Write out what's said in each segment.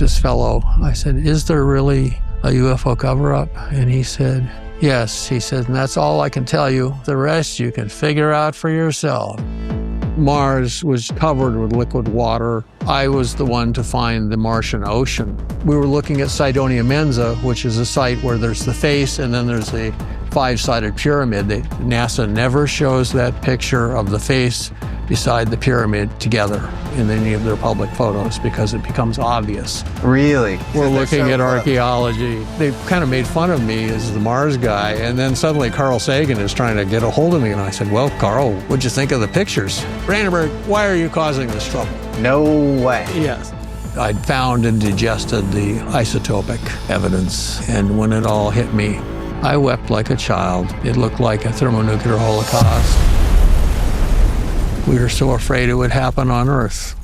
this fellow. I said, is there really a UFO cover-up? And he said, yes. He said, and that's all I can tell you. The rest you can figure out for yourself. Mars was covered with liquid water. I was the one to find the Martian ocean. We were looking at Cydonia Mensa, which is a site where there's the face and then there's a five-sided pyramid. NASA never shows that picture of the face beside the pyramid together in any of their public photos because it becomes obvious. Really? We're looking at archaeology. They kind of made fun of me as the Mars guy, and then suddenly Carl Sagan is trying to get a hold of me, and I said, well, Carl, what'd you think of the pictures? Brandenburg, why are you causing this trouble? No way. Yes. I'd found and digested the isotopic evidence, and when it all hit me, I wept like a child. It looked like a thermonuclear holocaust. We were so afraid it would happen on Earth.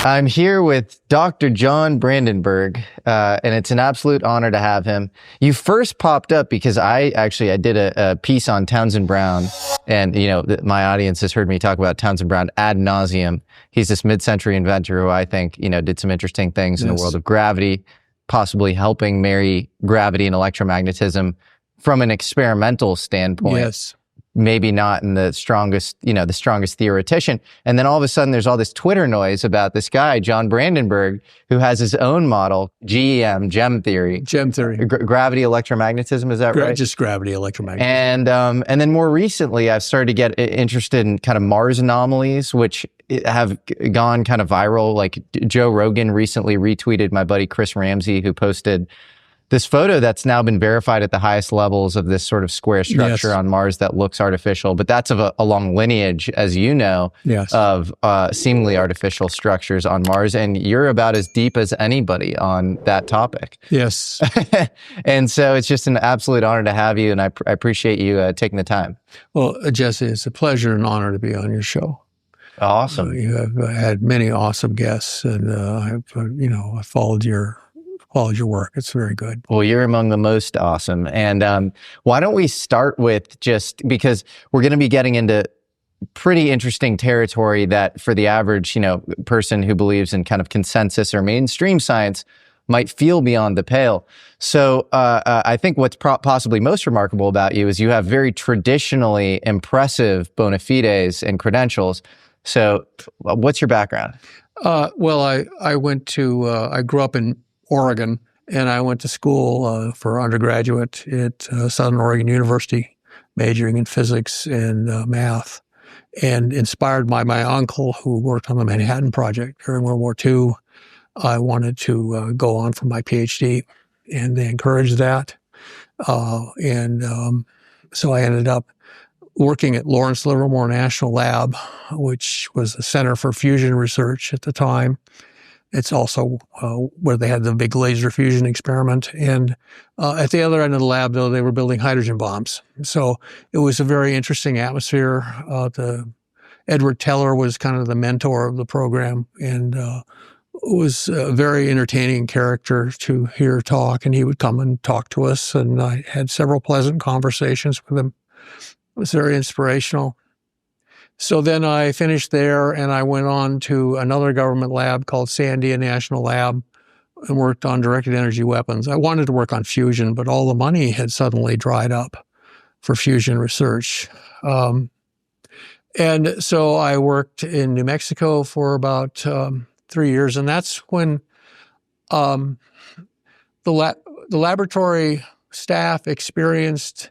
I'm here with Dr. John Brandenburg, and it's an absolute honor to have him. You first popped up because I did a piece on Townsend Brown, and my audience has heard me talk about Townsend Brown ad nauseum. He's this mid-century inventor who I think did some interesting things in the world of gravity, possibly helping marry gravity and electromagnetism from an experimental standpoint. Yes. Maybe not in the strongest theoretician. And then all of a sudden there's all this Twitter noise about this guy, John Brandenburg, who has his own model, GEM theory. GEM theory. Gravity electromagnetism, is that right? Just gravity electromagnetism. And then more recently, I've started to get interested in kind of Mars anomalies, which have gone kind of viral. Like Joe Rogan recently retweeted my buddy Chris Ramsey, who posted this photo that's now been verified at the highest levels of this sort of square structure on Mars that looks artificial, but that's of a long lineage, as you know, of seemingly artificial structures on Mars. And you're about as deep as anybody on that topic. Yes. And so it's just an absolute honor to have you, and I appreciate you taking the time. Well, Jesse, it's a pleasure and honor to be on your show. Awesome. You have had many awesome guests, and I've followed your work. It's very good. Well, you're among the most awesome. And why don't we start with, just because we're going to be getting into pretty interesting territory that for the average, person who believes in kind of consensus or mainstream science might feel beyond the pale. So I think what's possibly most remarkable about you is you have very traditionally impressive bona fides and credentials. So what's your background? Well, I grew up in Oregon, and I went to school for undergraduate at Southern Oregon University, majoring in physics and math, and inspired by my uncle who worked on the Manhattan Project during World War II. I wanted to go on for my PhD, and they encouraged that. So I ended up working at Lawrence Livermore National Lab, which was a center for fusion research at the time. It's also where they had the big laser fusion experiment. And at the other end of the lab, though, they were building hydrogen bombs. So it was a very interesting atmosphere. Edward Teller was kind of the mentor of the program, and was a very entertaining character to hear talk. And he would come and talk to us, and I had several pleasant conversations with him. It was very inspirational. So then I finished there, and I went on to another government lab called Sandia National Lab and worked on directed energy weapons. I wanted to work on fusion, but all the money had suddenly dried up for fusion research. And so I worked in New Mexico for about 3 years, and that's when the laboratory staff experienced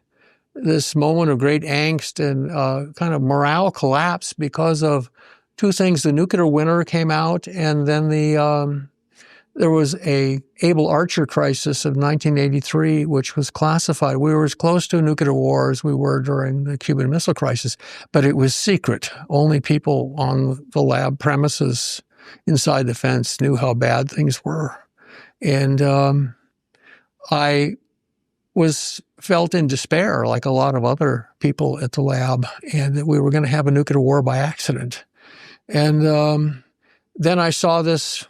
this moment of great angst and kind of morale collapse because of two things. The nuclear winter came out, and then there was a Able Archer crisis of 1983, which was classified. We were as close to a nuclear war as we were during the Cuban Missile Crisis, but it was secret. Only people on the lab premises inside the fence knew how bad things were. And I felt in despair, like a lot of other people at the lab, and that we were going to have a nuclear war by accident. And then I saw this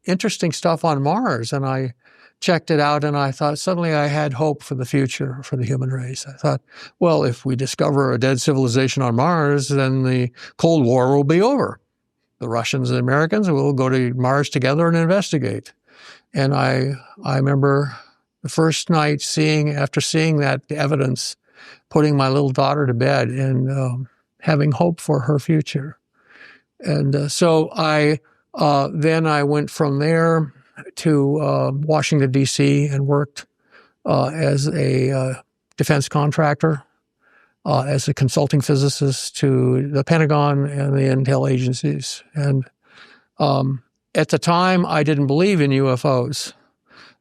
interesting stuff on Mars, and I checked it out, and I thought suddenly I had hope for the future for the human race. I thought, well, if we discover a dead civilization on Mars, then the Cold War will be over. the Russians and Americans, we'll go to Mars together and investigate. And I remember the first night after seeing that evidence, putting my little daughter to bed and having hope for her future. And so then I went from there to Washington, D.C. and worked as a defense contractor, as a consulting physicist to the Pentagon and the intel agencies. And at the time, I didn't believe in UFOs.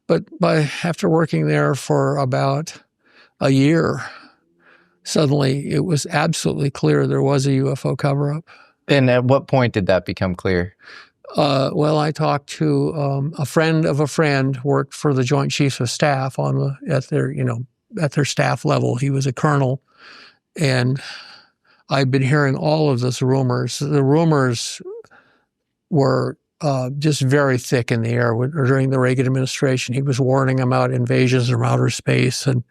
But after working there for about a year, suddenly it was absolutely clear there was a UFO cover-up. And at what point did that become clear? Well, I talked to a friend of a friend, worked for the Joint Chiefs of Staff at their staff level. He was a colonel, and I'd been hearing all of this rumors. The rumors were just very thick in the air during the Reagan administration. He was warning about invasions from outer space and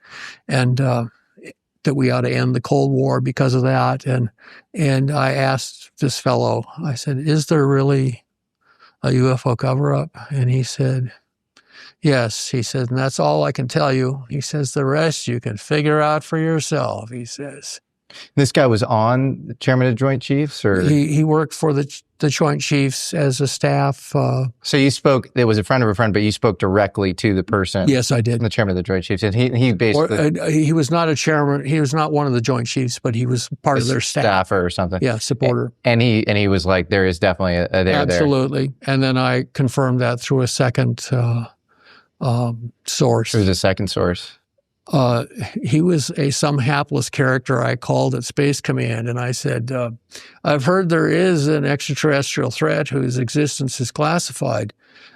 that we ought to end the Cold War because of that. And I asked this fellow, I said, is there really a UFO cover-up? And he said, yes. He said, and that's all I can tell you. He says, the rest you can figure out for yourself, he says. This guy was on the chairman of the Joint Chiefs, or he worked for the Joint Chiefs as a staff. So you spoke. It was a friend of a friend, but you spoke directly to the person. Yes, I did. The chairman of the Joint Chiefs, and he basically he was not a chairman. He was not one of the Joint Chiefs, but he was part of their staff, staffer or something. Yeah, supporter. And he was like, there is definitely a there. Absolutely. And then I confirmed that through a second source. There was a second source. He was some hapless character I called at Space Command, and I said, I've heard there is an extraterrestrial threat whose existence is classified.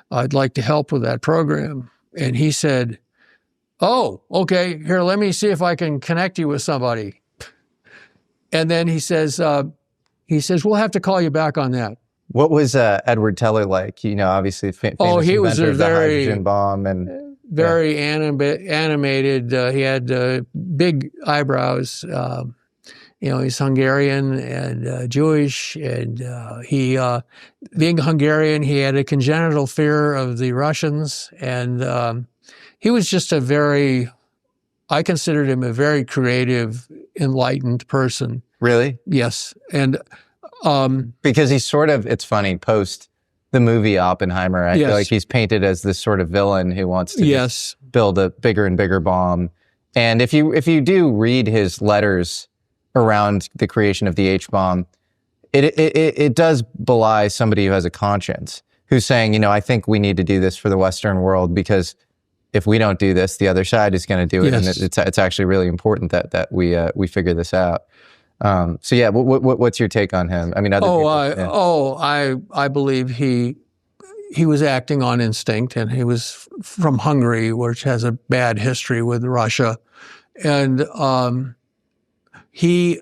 I'd like to help with that program. And he said, oh, okay, here, let me see if I can connect you with somebody. And then he says, we'll have to call you back on that. What was Edward Teller like? Obviously famous he was inventor of the hydrogen bomb and... Very animated. He had big eyebrows. He's Hungarian and Jewish, and being Hungarian, he had a congenital fear of the Russians, and he was just I considered him a very creative, enlightened person. Really? Yes, and because he's it's funny, post the movie Oppenheimer, I feel like he's painted as this sort of villain who wants to just build a bigger and bigger bomb. And if you do read his letters around the creation of the H-bomb, it does belie somebody who has a conscience, who's saying, I think we need to do this for the Western world, because if we don't do this, the other side is going to do it. Yes. And it's actually really important that we figure this out. So yeah, what's your take on him? I mean, I believe he was acting on instinct, and he was from Hungary, which has a bad history with Russia, and he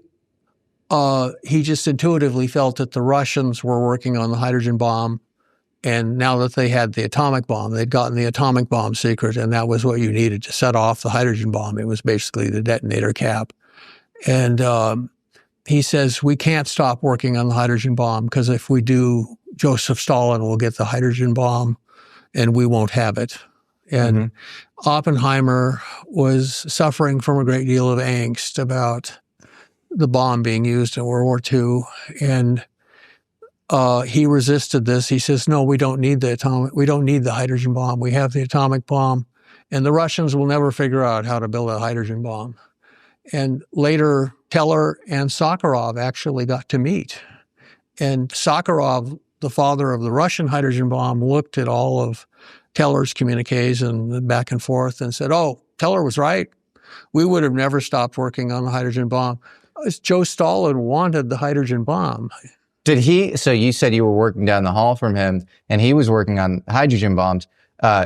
just intuitively felt that the Russians were working on the hydrogen bomb, and now that they had the atomic bomb, they'd gotten the atomic bomb secret, and that was what you needed to set off the hydrogen bomb. It was basically the detonator cap, and he says, we can't stop working on the hydrogen bomb, because if we do, Joseph Stalin will get the hydrogen bomb and we won't have it. And Oppenheimer was suffering from a great deal of angst about the bomb being used in World War II. And he resisted this. He says, no, we don't need the hydrogen bomb. We have the atomic bomb, and the Russians will never figure out how to build a hydrogen bomb. And later, Teller and Sakharov actually got to meet. And Sakharov, the father of the Russian hydrogen bomb, looked at all of Teller's communiques and back and forth and said, oh, Teller was right. We would have never stopped working on the hydrogen bomb. Joe Stalin wanted the hydrogen bomb. Did he? So you said you were working down the hall from him, and he was working on hydrogen bombs.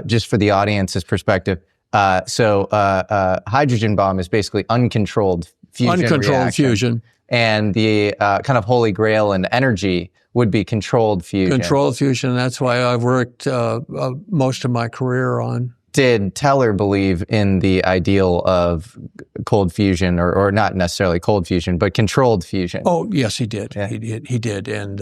Just for the audience's perspective, hydrogen bomb is basically uncontrolled fusion. Uncontrolled fusion. And the kind of holy grail in energy would be controlled fusion. Controlled fusion. That's why I've worked most of my career on Did Teller believe in the ideal of cold fusion, or not necessarily cold fusion, but controlled fusion? Oh, yes, he did. Yeah. He did. And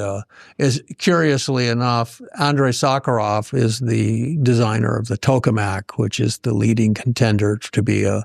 is curiously enough, Andrei Sakharov is the designer of the tokamak, which is the leading contender to be a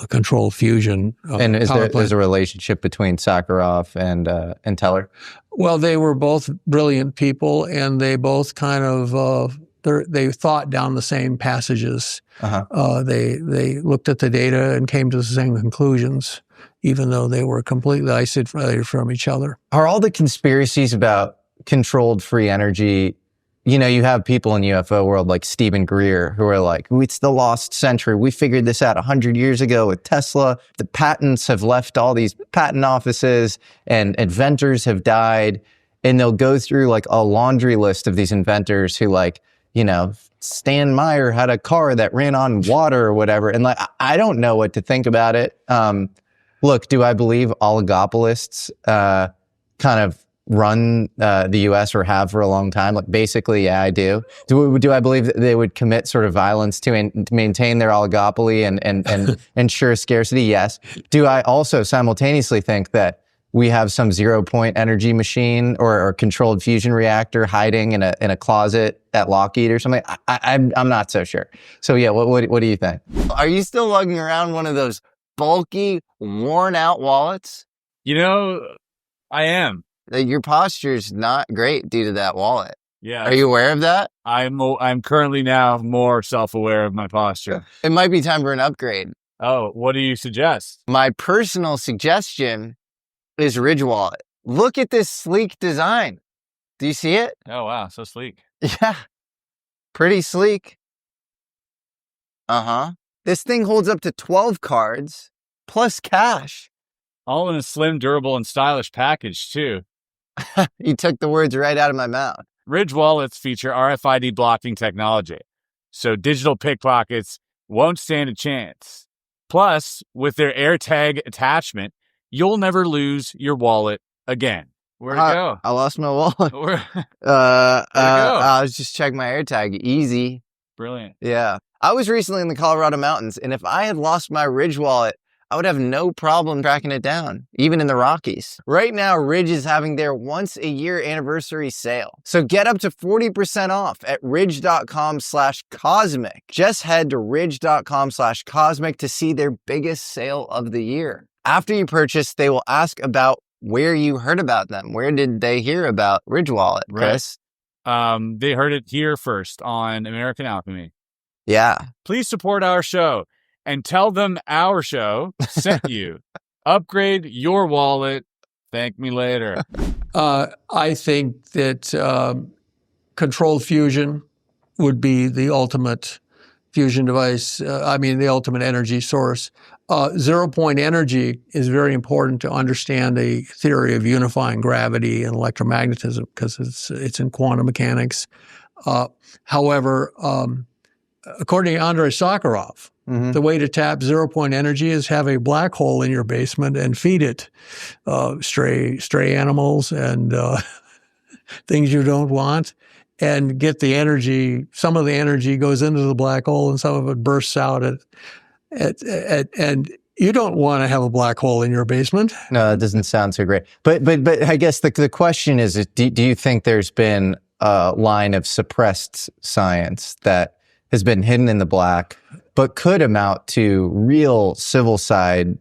controlled fusion. And there's a relationship between Sakharov and Teller? Well, they were both brilliant people, and they both kind of they thought down the same passages. They looked at the data and came to the same conclusions, even though they were completely isolated from each other. Are all the conspiracies about controlled free energy? You know, you have people in UFO world like Stephen Greer who are like, it's the lost century. We figured this out 100 years ago with Tesla. The patents have left all these patent offices and inventors have died. And they'll go through like a laundry list of these inventors who, like, you know, Stan Meyer had a car that ran on water or whatever. And like, I don't know what to think about it. Look, do I believe oligopolists kind of run the U.S. or have for a long time? Like, basically, yeah, I do. Do I believe that they would commit sort of violence to maintain their oligopoly and ensure scarcity? Yes. Do I also simultaneously think that we have some 0-point energy machine or controlled fusion reactor hiding in a closet at Lockheed or something? I'm not so sure. So yeah, what do you think? Are you still lugging around one of those bulky, worn out wallets? You know, I am. Your posture's not great due to that wallet. Yeah. Are you aware of that? I'm currently now more self-aware of my posture. It might be time for an upgrade. Oh, what do you suggest? My personal suggestion is Ridge Wallet. Look at this sleek design. Do you see it? Oh, wow. So sleek. Yeah. Pretty sleek. This thing holds up to 12 cards plus cash. All in a slim, durable, and stylish package, too. You took the words right out of my mouth. Ridge wallets feature RFID blocking technology, so digital pickpockets won't stand a chance. Plus, with their AirTag attachment, you'll never lose your wallet again. Where'd it go? I lost my wallet. Where'd it go? I was just checking my AirTag. Easy. Brilliant. Yeah. I was recently in the Colorado mountains, and if I had lost my Ridge wallet, I would have no problem tracking it down, even in the Rockies. Right now, Ridge is having their once-a-year anniversary sale. So get up to 40% off at ridge.com/cosmic. Just head to ridge.com/cosmic to see their biggest sale of the year. After you purchase, they will ask about where you heard about them. Where did they hear about Ridge Wallet, Chris? Right. They heard it here first on American Alchemy. Yeah. Please support our show and tell them our show sent you. Upgrade your wallet. Thank me later. I think that controlled fusion would be the ultimate fusion device. The ultimate energy source. 0-point energy is very important to understand the theory of unifying gravity and electromagnetism because it's in quantum mechanics. However, according to Andrei Sakharov, the way to tap 0-point energy is have a black hole in your basement and feed it stray animals and things you don't want, and get the energy. Some of the energy goes into the black hole, and some of it bursts out. And you don't want to have a black hole in your basement. No, that doesn't sound so great. But I guess the question is, do you think there's been a line of suppressed science that has been hidden in the black, but could amount to real civil side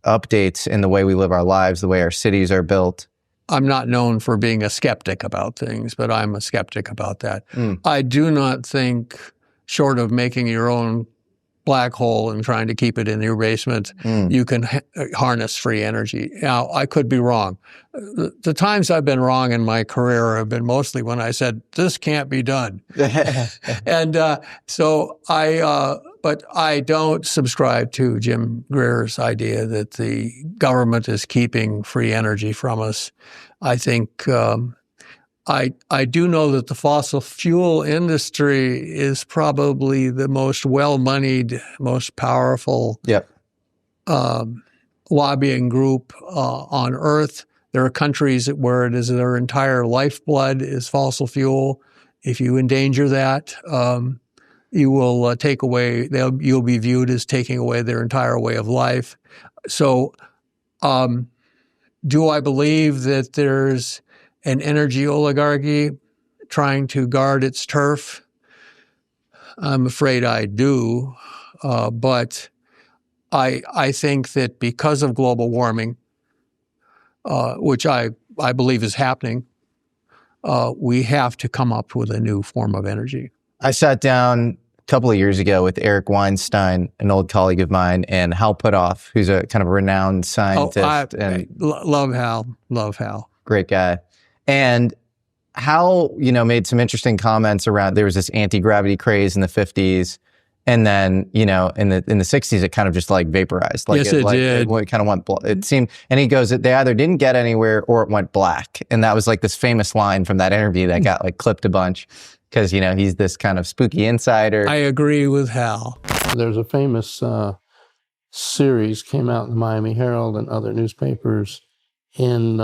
updates in the way we live our lives, the way our cities are built? I'm not known for being a skeptic about things, but I'm a skeptic about that. I do not think, short of making your own black hole and trying to keep it in your basement, you can harness free energy. Now, I could be wrong. The times I've been wrong in my career have been mostly when I said, this can't be done. And but I don't subscribe to Jim Greer's idea that the government is keeping free energy from us. I think I do know that the fossil fuel industry is probably the most well-moneyed, most powerful lobbying group on Earth. There are countries where it is their entire lifeblood is fossil fuel. If you endanger that, you will take away. You'll be viewed as taking away their entire way of life. So, do I believe that there's an energy oligarchy trying to guard its turf? I'm afraid I do, but I think that because of global warming, which I believe is happening, we have to come up with a new form of energy. I sat down a couple of years ago with Eric Weinstein, an old colleague of mine, and Hal Puthoff, who's a kind of renowned scientist. Love Hal. Great guy. And Hal, made some interesting comments around, there was this anti-gravity craze in the 50s. And then, in the 60s, it kind of just like vaporized. Like yes, it did. It kind of went, it seemed, and he goes, they either didn't get anywhere or it went black. And that was like this famous line from that interview that got like clipped a bunch because, he's this kind of spooky insider. I agree with Hal. There's a famous series came out in the Miami Herald and other newspapers in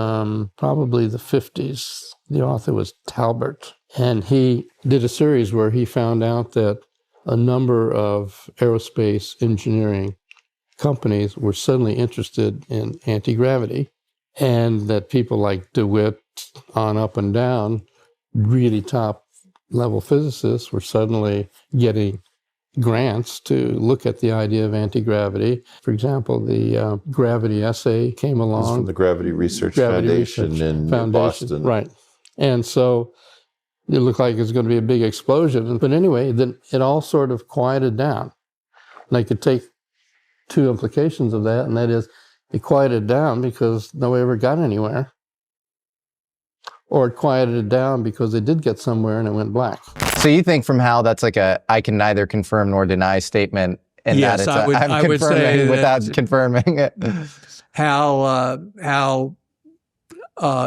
probably the 50s. The author was Talbert. And he did a series where he found out that a number of aerospace engineering companies were suddenly interested in anti-gravity, and that people like DeWitt on up and down, really top-level physicists, were suddenly getting grants to look at the idea of anti-gravity. For example, the gravity essay came along. It's from the Gravity Research Foundation in Boston. Right. And so it looked like it was going to be a big explosion. But anyway, then it all sort of quieted down. And I could take two implications of that, and that is it quieted down because nobody ever got anywhere. Or it quieted down because they did get somewhere and it went black. So you think from Hal that's like I can neither confirm nor deny statement, and yes, that it's I would say without confirming it. Hal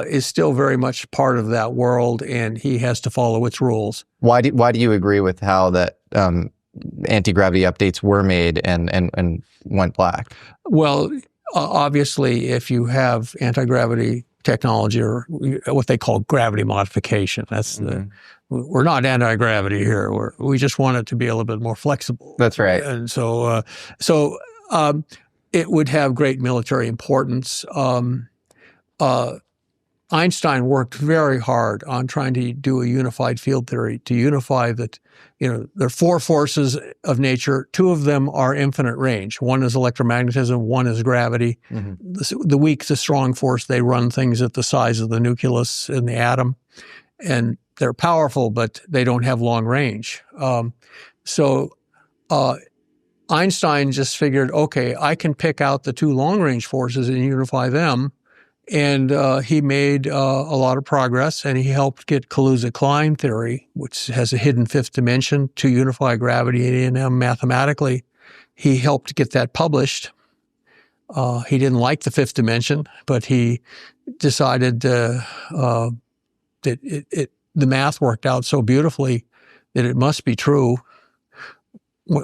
is still very much part of that world, and he has to follow its rules. Why do you agree with Hal that anti-gravity updates were made and went black? Well, obviously, if you have anti-gravity technology or what they call gravity modification, that's we're not anti-gravity here. We just want it to be a little bit more flexible. That's right. And so it would have great military importance. Einstein worked very hard on trying to do a unified field theory, to unify that, there are four forces of nature. Two of them are infinite range. One is electromagnetism, one is gravity. Mm-hmm. The weak, the strong force, they run things at the size of the nucleus in the atom. And they're powerful, but they don't have long range. So Einstein just figured, okay, I can pick out the two long-range forces and unify them. And he made a lot of progress, and he helped get Kaluza-Klein theory, which has a hidden fifth dimension to unify gravity and A&M mathematically. He helped get that published. He didn't like the fifth dimension, but he decided that the math worked out so beautifully that it must be true.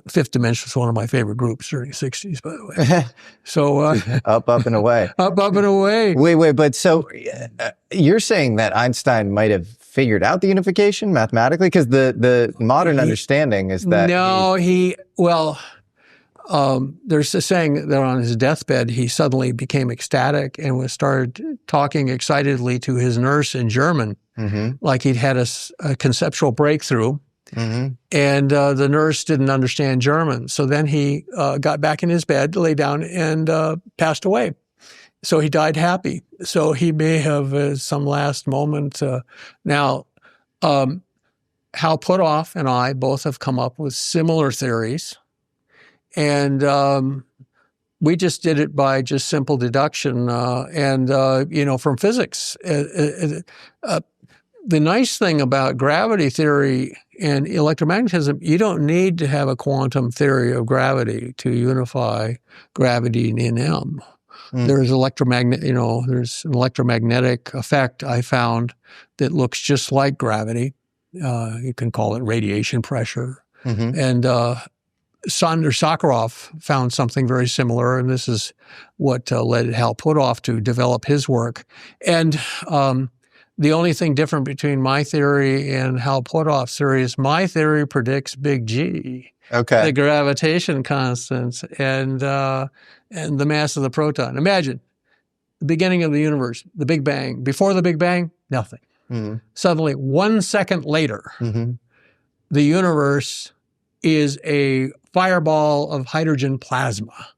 Fifth Dimension is one of my favorite groups during the 60s, by the way. So up and away. Up and away. Wait, but so you're saying that Einstein might have figured out the unification mathematically? Because the modern understanding is that there's a saying that on his deathbed, he suddenly became ecstatic and started talking excitedly to his nurse in German, like he'd had a conceptual breakthrough. Mm-hmm. And the nurse didn't understand German. So then he got back in his bed, lay down, and passed away. So he died happy. So he may have some last moment. Now, Hal Puthoff and I both have come up with similar theories. And we just did it by just simple deduction from physics. The nice thing about gravity theory and electromagnetism, you don't need to have a quantum theory of gravity to unify gravity and A&M. There's there's an electromagnetic effect I found that looks just like gravity. You can call it radiation pressure. And Sakharov found something very similar, and this is what led Hal Puthoff to develop his work. And the only thing different between my theory and Hal Puthoff's theory is my theory predicts big G, the gravitation constant, and the mass of the proton. Imagine the beginning of the universe, the Big Bang. Before the Big Bang, nothing. Mm-hmm. Suddenly, 1 second later, the universe is a fireball of hydrogen plasma,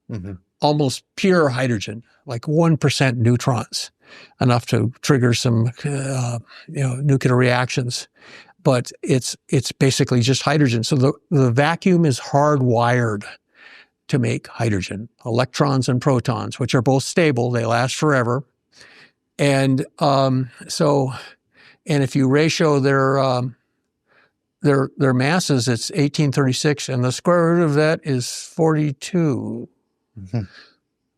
almost pure hydrogen, like 1% neutrons, enough to trigger some nuclear reactions. But it's basically just hydrogen. So the vacuum is hardwired to make hydrogen, electrons and protons, which are both stable. They last forever. And and if you ratio their masses, it's 1836, and the square root of that is 42,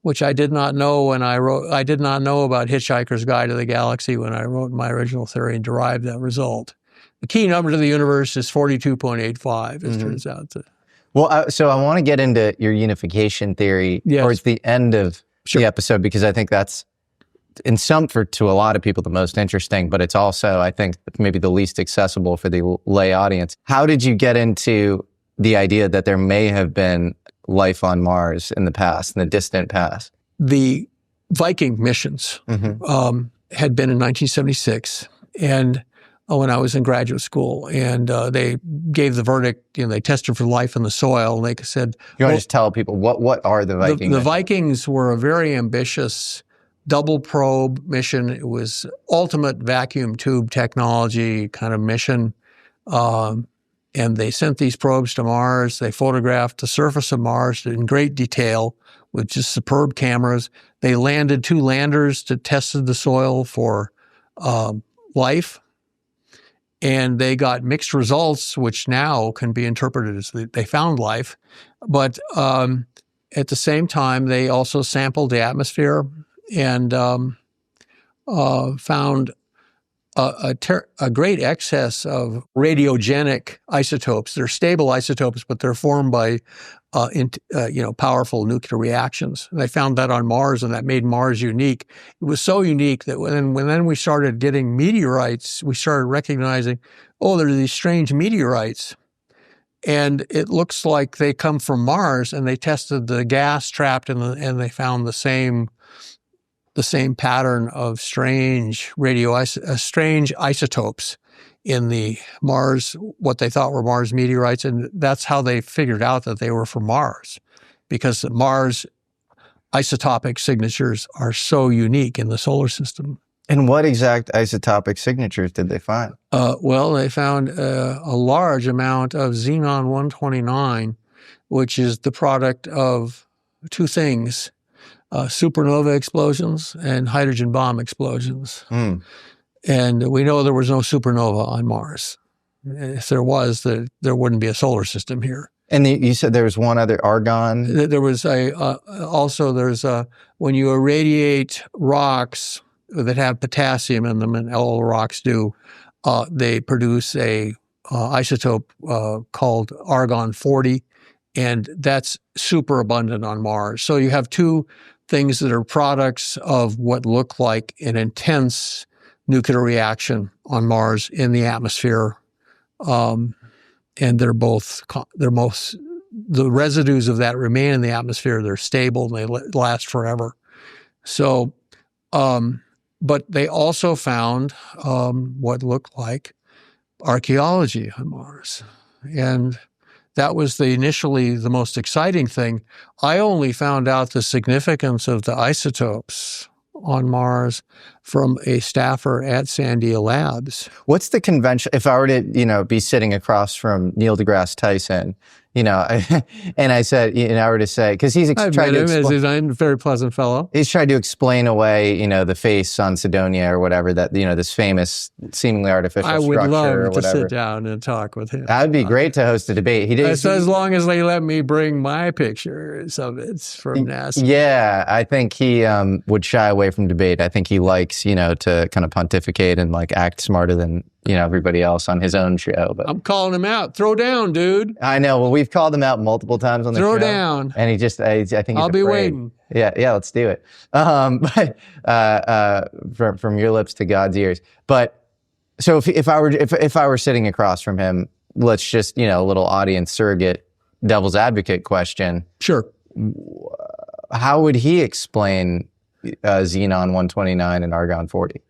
which I did not know when I wrote. I did not know about Hitchhiker's Guide to the Galaxy when I wrote my original theory and derived that result. The key number to the universe is 42.85, it turns out. Well, so I want to get into your unification theory towards the end of the episode, because I think that's, to a lot of people, the most interesting, but it's also, I think, maybe the least accessible for the lay audience. How did you get into the idea that there may have been life on Mars in the past, in the distant past? The Viking missions had been in 1976, and when I was in graduate school, and they gave the verdict. They tested for life in the soil, and they said, "You want to just tell people what are the Vikings?" The Vikings were a very ambitious double probe mission. It was ultimate vacuum tube technology kind of mission. And they sent these probes to Mars. They photographed the surface of Mars in great detail with just superb cameras. They landed 2 landers to test the soil for life. And they got mixed results, which now can be interpreted as they found life. But at the same time, they also sampled the atmosphere and found a great excess of radiogenic isotopes. They're stable isotopes, but they're formed by powerful nuclear reactions. And they found that on Mars, and that made Mars unique. It was so unique that when we started getting meteorites, we started recognizing, there are these strange meteorites. And it looks like they come from Mars, and they tested the gas trapped and they found the same pattern of strange strange isotopes in the Mars, what they thought were Mars meteorites. And that's how they figured out that they were from Mars, because the Mars isotopic signatures are so unique in the solar system. And what exact isotopic signatures did they find? They found a large amount of xenon-129, which is the product of 2 things: supernova explosions and hydrogen bomb explosions. And we know there was no supernova on Mars. If there was, there wouldn't be a solar system here. And you said there was one other, argon? There was when you irradiate rocks that have potassium in them, and all rocks do, they produce a isotope called argon-40, and that's super abundant on Mars. So you have 2 things that are products of what look like an intense nuclear reaction on Mars in the atmosphere. And the residues of that remain in the atmosphere. They're stable and they last forever. So, but they also found what looked like archaeology on Mars. And that was initially the most exciting thing. I only found out the significance of the isotopes on Mars from a staffer at Sandia Labs. What's the convention? If I were to, be sitting across from Neil deGrasse Tyson, and I said, I were to say, because he's I've met him, he's a very pleasant fellow. He's tried to explain away, the face on Cydonia or whatever, that, this famous, seemingly artificial structure or whatever. I would love to sit down and talk with him. That'd be great to host a debate. He did. As long as they let me bring my pictures of it from NASA. Yeah, I think he would shy away from debate. I think he likes likes, to kind of pontificate and like act smarter than, everybody else on his own show. But I'm calling him out. Throw down, dude. I know. Well, we've called him out multiple times on the show. Throw down. And he just, I think he's I'll be afraid. waiting. Yeah, let's do it. But from your lips to God's ears. But so if I were sitting across from him, let's just, a little audience surrogate devil's advocate question. Sure. How would he explain xenon 129 and argon 40?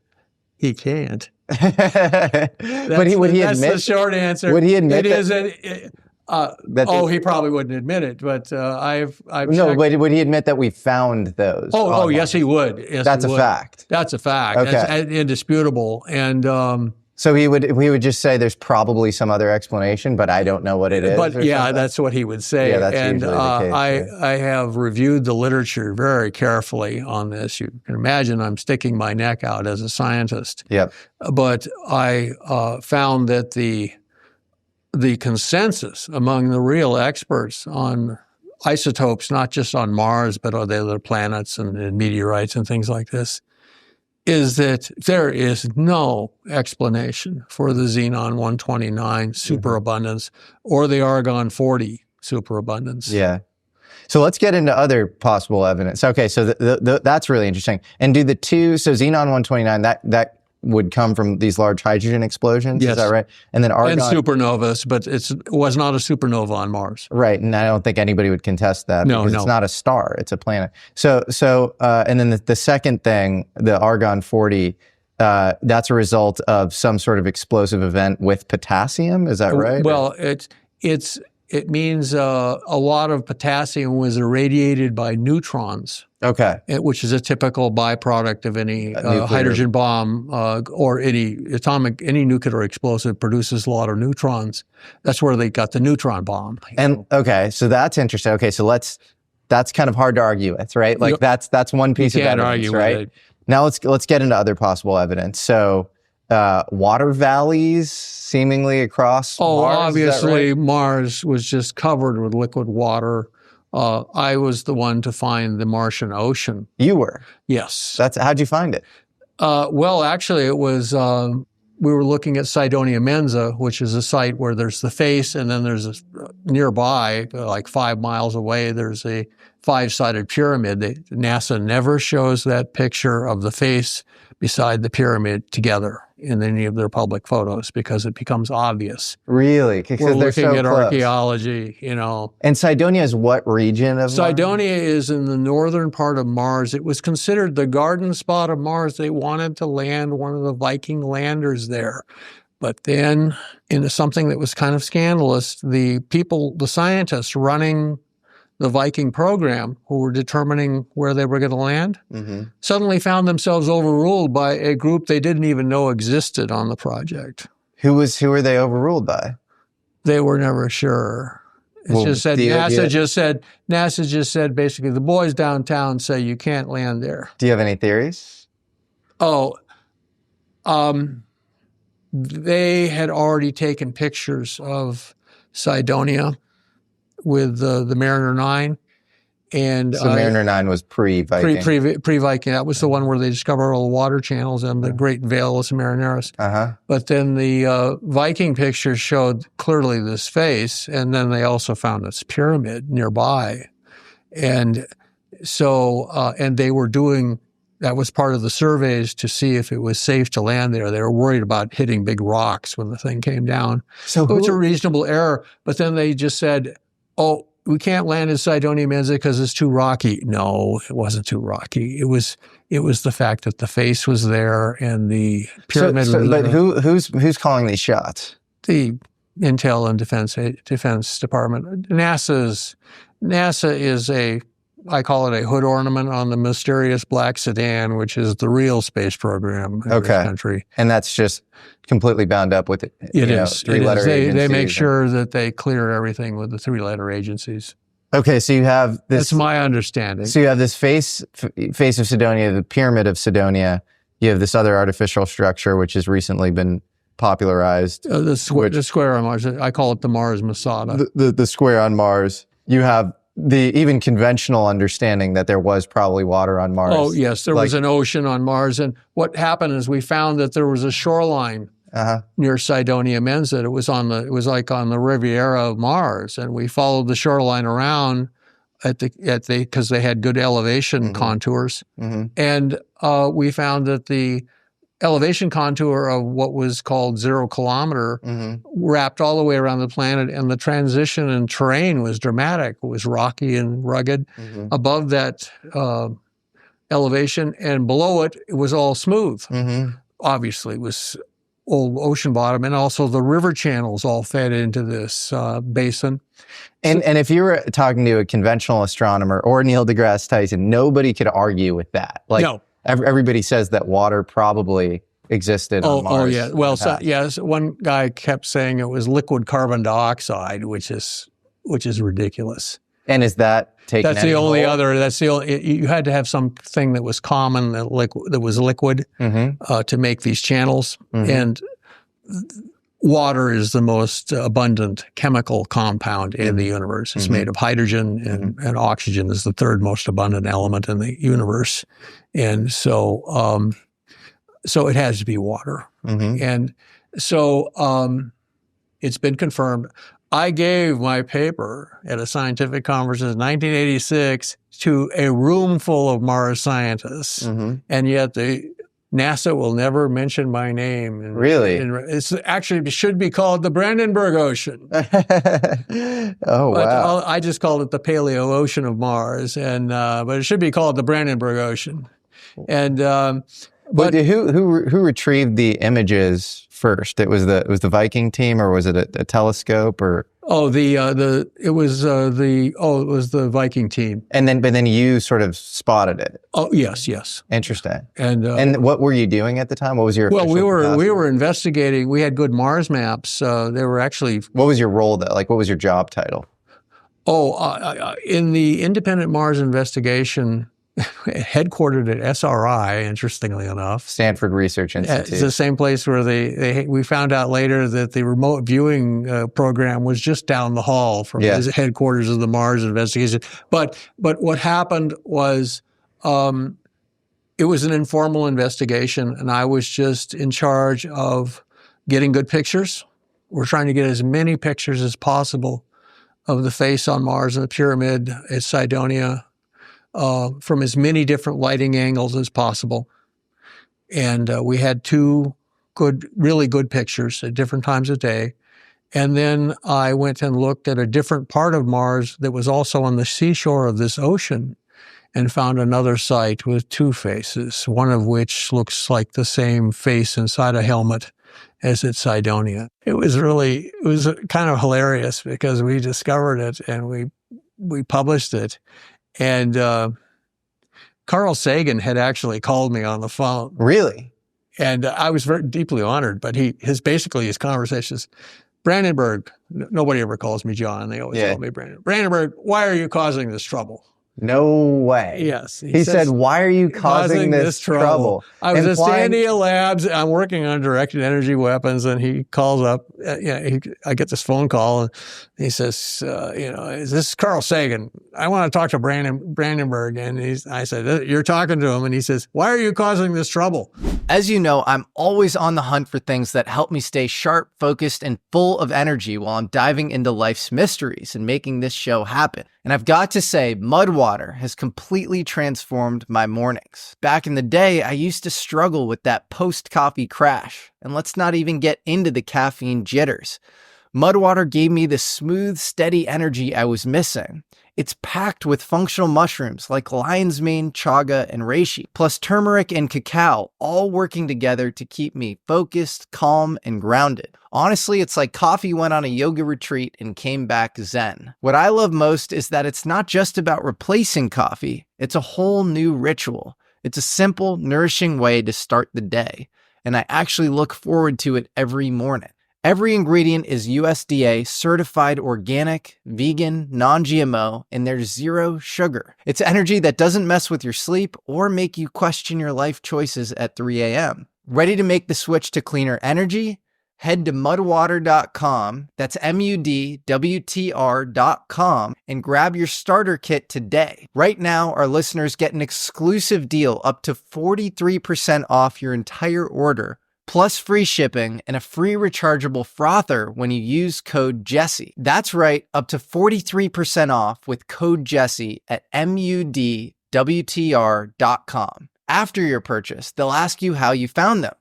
He can't. But would he admit? That's the short answer. Would he admit it is? He probably wouldn't admit it, but I've no. But would he admit that we found those? Oh, yes, he would. Yes, that's a fact. That's a fact. Okay. That's indisputable. And so he would just say there's probably some other explanation, but I don't know what it is. But yeah, that's what he would say. Yeah, that's usually the case. I have reviewed the literature very carefully on this. You can imagine I'm sticking my neck out as a scientist. Yep. But I found that the consensus among the real experts on isotopes, not just on Mars, but on the other planets and meteorites and things like this, is that there is no explanation for the xenon 129 superabundance or the argon 40 superabundance. Yeah. So let's get into other possible evidence. Okay, so that's really interesting. And do the two, so xenon 129, that would come from these large hydrogen explosions, yes. Is that right? And then argon... And supernovas, but it was not a supernova on Mars. Right, and I don't think anybody would contest that. No. It's not a star, it's a planet. So and then the second thing, the argon 40, that's a result of some sort of explosive event with potassium, is that right? Well, it means a lot of potassium was irradiated by neutrons. Okay. Which is a typical byproduct of any hydrogen bomb or any nuclear explosive produces a lot of neutrons. That's where they got the neutron bomb. And okay, so that's interesting. Okay, so that's kind of hard to argue with, right? Like that's one piece of evidence, right? With it. Now let's get into other possible evidence. So water valleys seemingly across Mars. Obviously right? Mars was just covered with liquid water. I was the one to find the Martian Ocean. You were? Yes. How'd you find it? Well, actually, it was, we were looking at Cydonia Mensa, which is a site where there's the face, and then there's nearby, like 5 miles away, there's a 5-sided pyramid. NASA never shows that picture of the face beside the pyramid together in any of their public photos because it becomes obvious. Really? Because we're they're looking so at close. Archaeology, And Cydonia is what region of Cydonia is in the northern part of Mars. It was considered the garden spot of Mars. They wanted to land one of the Viking landers there. But then, in something that was kind of scandalous, the scientists running the Viking program, who were determining where they were going to land, suddenly found themselves overruled by a group they didn't even know existed on the project. Who were they overruled by? They were never sure. NASA just said basically the boys downtown say you can't land there. Do you have any theories? They had already taken pictures of Cydonia with the Mariner 9. And so Mariner 9 was pre-Viking. Pre-Viking. That was the one where they discovered all the water channels and the Great Valles Marineris. But then the Viking pictures showed clearly this face, and then they also found this pyramid nearby. And so, and they were doing, that was part of the surveys to see if it was safe to land there. They were worried about hitting big rocks when the thing came down. So it's a reasonable error. But then they just said, we can't land in Cydonia Mensa because it's too rocky. No, it wasn't too rocky. It was the fact that the face was there and the pyramid was there. But who's calling these shots? The Intel and Defense Department. NASA is I call it a hood ornament on the mysterious black sedan, which is the real space program in this country. And that's just completely bound up with it. It is. Three-letter agencies. They make sure that they clear everything with the 3-letter agencies. Okay, so you have this. That's my understanding. So you have this face of Cydonia, the pyramid of Cydonia. You have this other artificial structure, which has recently been popularized. The square on Mars. I call it the Mars Masada. The square on Mars. You have the even conventional understanding that there was probably water on Mars. Oh, yes, there was an ocean on Mars. And what happened is we found that there was a shoreline near Cydonia Mensa. It was like on the Riviera of Mars. And we followed the shoreline around because they had good elevation contours. And we found that the elevation contour of what was called 0 kilometer wrapped all the way around the planet, and the transition in terrain was dramatic. It was rocky and rugged above that elevation, and below it, it was all smooth. Obviously, it was old ocean bottom, and also the river channels all fed into this basin. And if you were talking to a conventional astronomer or Neil deGrasse Tyson, nobody could argue with that. Like, no. Everybody says that water probably existed on Mars. Oh, yeah. Well, yes, one guy kept saying it was liquid carbon dioxide, which is ridiculous. And is that taken? That's the only other. That's the only. You had to have something that was common, that was liquid, to make these channels. And water is the most abundant chemical compound in the universe. It's made of hydrogen, and oxygen is the third most abundant element in the universe. And so, so it has to be water. And so it's been confirmed. I gave my paper at a scientific conference in 1986 to a room full of Mars scientists, and yet NASA will never mention my name. Really? It's actually, it should be called the Brandenburg Ocean. Wow. I just called it the Paleo Ocean of Mars, but it should be called the Brandenburg Ocean. And but who retrieved the images first? It was the Viking team, or was it a telescope, or? It was the Viking team. And then you sort of spotted it. Oh, yes. Interesting. And what were you doing at the time? What was your we were investigating. We had good Mars maps. They were actually. What was your role though? Like, what was your job title? In the Independent Mars Investigation, headquartered at SRI, interestingly enough. Stanford Research Institute. It's the same place where we found out later that the remote viewing program was just down the hall from the headquarters of the Mars investigation. But what happened was it was an informal investigation, and I was just in charge of getting good pictures. We're trying to get as many pictures as possible of the face on Mars and the pyramid at Cydonia, from as many different lighting angles as possible. And we had two really good pictures at different times of day. And then I went and looked at a different part of Mars that was also on the seashore of this ocean, and found another site with two faces, one of which looks like the same face inside a helmet as at Cydonia. It was kind of hilarious because we discovered it and we published it. And Carl Sagan had actually called me on the phone. Really? And I was very deeply honored. But his conversations, Brandenburg. Nobody ever calls me John. They always call me Brandenburg. Brandenburg, why are you causing this trouble? No way. Yes. He said, why are you causing this trouble? I was at Sandia Labs. I'm working on directed energy weapons, and he calls up. I get this phone call, and he says, is this Carl Sagan? I want to talk to Brandenburg. And I said, you're talking to him. And he says, why are you causing this trouble? As you know, I'm always on the hunt for things that help me stay sharp, focused, and full of energy while I'm diving into life's mysteries and making this show happen. And I've got to say, Mudwater has completely transformed my mornings. Back in the day, I used to struggle with that post-coffee crash. And let's not even get into the caffeine jitters. Mudwater gave me the smooth, steady energy I was missing. It's packed with functional mushrooms like lion's mane, chaga, and reishi, plus turmeric and cacao, all working together to keep me focused, calm, and grounded. Honestly, it's like coffee went on a yoga retreat and came back zen. What I love most is that it's not just about replacing coffee, it's a whole new ritual. It's a simple, nourishing way to start the day, and I actually look forward to it every morning. Every ingredient is USDA certified organic, vegan, non-GMO, and there's zero sugar. It's energy that doesn't mess with your sleep or make you question your life choices at 3 a.m. Ready to make the switch to cleaner energy? Head to mudwater.com, that's MUDWTR.com, and grab your starter kit today. Right now, our listeners get an exclusive deal up to 43% off your entire order, plus free shipping and a free rechargeable frother when you use code Jesse. That's right, up to 43% off with code Jesse at MUDWTR.com. After your purchase, they'll ask you how you found them.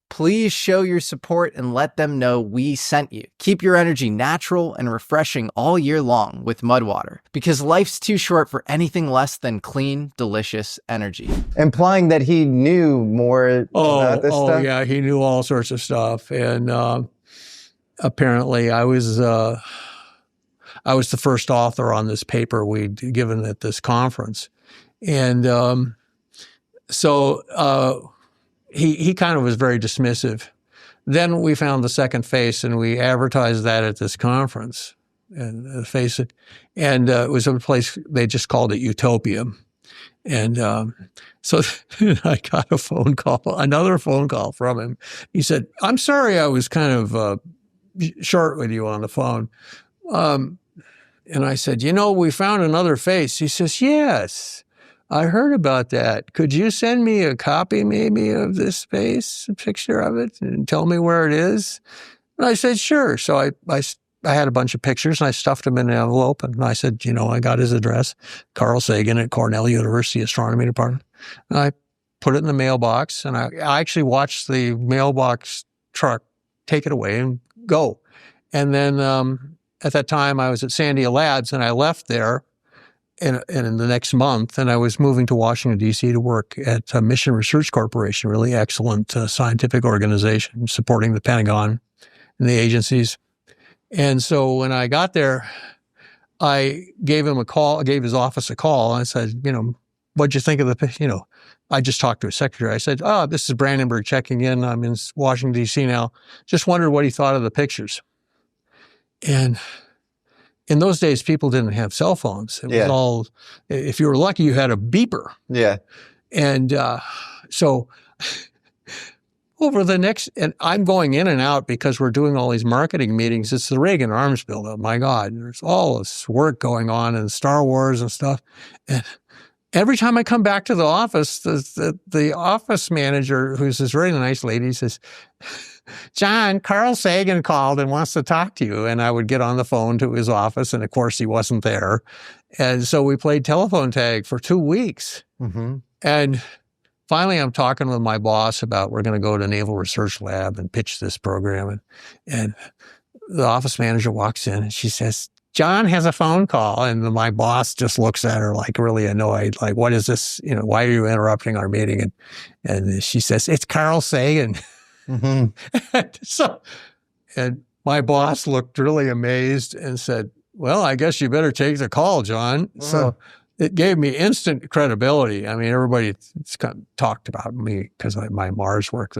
Please show your support and let them know we sent you. Keep your energy natural and refreshing all year long with Mudwater, because life's too short for anything less than clean, delicious energy. Implying that he knew more about this stuff? Oh, yeah, he knew all sorts of stuff. And apparently I was the first author on this paper we'd given at this conference. And so he kind of was very dismissive. Then we found the second face, and we advertised that at this conference. And it was a place, they just called it Utopia. And so I got another phone call from him. He said, "I'm sorry I was kind of short with you on the phone." And I said, "We found another face." He says, "Yes, I heard about that. Could you send me a copy maybe of this face, a picture of it, and tell me where it is?" And I said, "Sure." So I had a bunch of pictures, and I stuffed them in an envelope. And I said, I got his address, Carl Sagan at Cornell University Astronomy Department. And I put it in the mailbox, and I actually watched the mailbox truck take it away and go. And then at that time, I was at Sandia Labs, and I left there in the next month, and I was moving to Washington, D.C. to work at Mission Research Corporation, really excellent scientific organization supporting the Pentagon and the agencies. And so when I got there, I gave him a call, I gave his office a call, and I said, what'd you think of the, I just talked to his secretary. I said, "Oh, this is Brandenburg checking in. I'm in Washington, D.C. now. Just wondered what he thought of the pictures." And in those days, people didn't have cell phones. It was all, if you were lucky, you had a beeper. Yeah. And so over the next, and I'm going in and out because we're doing all these marketing meetings. It's the Reagan arms buildup. My God, there's all this work going on and Star Wars and stuff. And every time I come back to the office, the office manager, who's this really nice lady, says, "John, Carl Sagan called and wants to talk to you." And I would get on the phone to his office, and of course he wasn't there. And so we played telephone tag for 2 weeks. Mm-hmm. And finally I'm talking with my boss about we're going to go to Naval Research Lab and pitch this program. And the office manager walks in and she says, "John has a phone call." And my boss just looks at her like really annoyed, like, "What is this? Why are you interrupting our meeting?" And she says, "It's Carl Sagan." Mm-hmm. And my boss looked really amazed and said, "Well, I guess you better take the call, John." Mm. So it gave me instant credibility. I mean, everybody kind of talked about me because of my Mars work.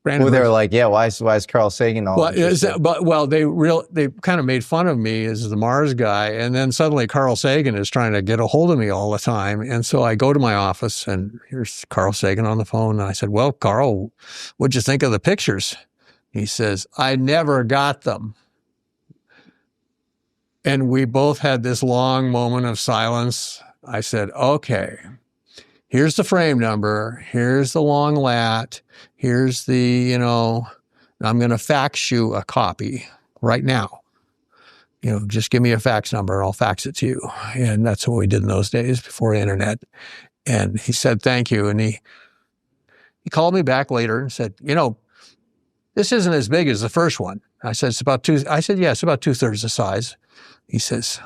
Well, they were like, "Yeah, why is Carl Sagan all?" They kind of made fun of me as the Mars guy, and then suddenly Carl Sagan is trying to get a hold of me all the time, and so I go to my office, and here's Carl Sagan on the phone, and I said, "Well, Carl, what'd you think of the pictures?" He says, "I never got them." And we both had this long moment of silence. I said, "Okay, here's the frame number. Here's the long lat. Here's the, I'm going to fax you a copy right now. Just give me a fax number and I'll fax it to you." And that's what we did in those days before the internet. And he said, "Thank you." And he called me back later and said, "This isn't as big as the first one." I said, "It's about it's about 2/3 the size." He says,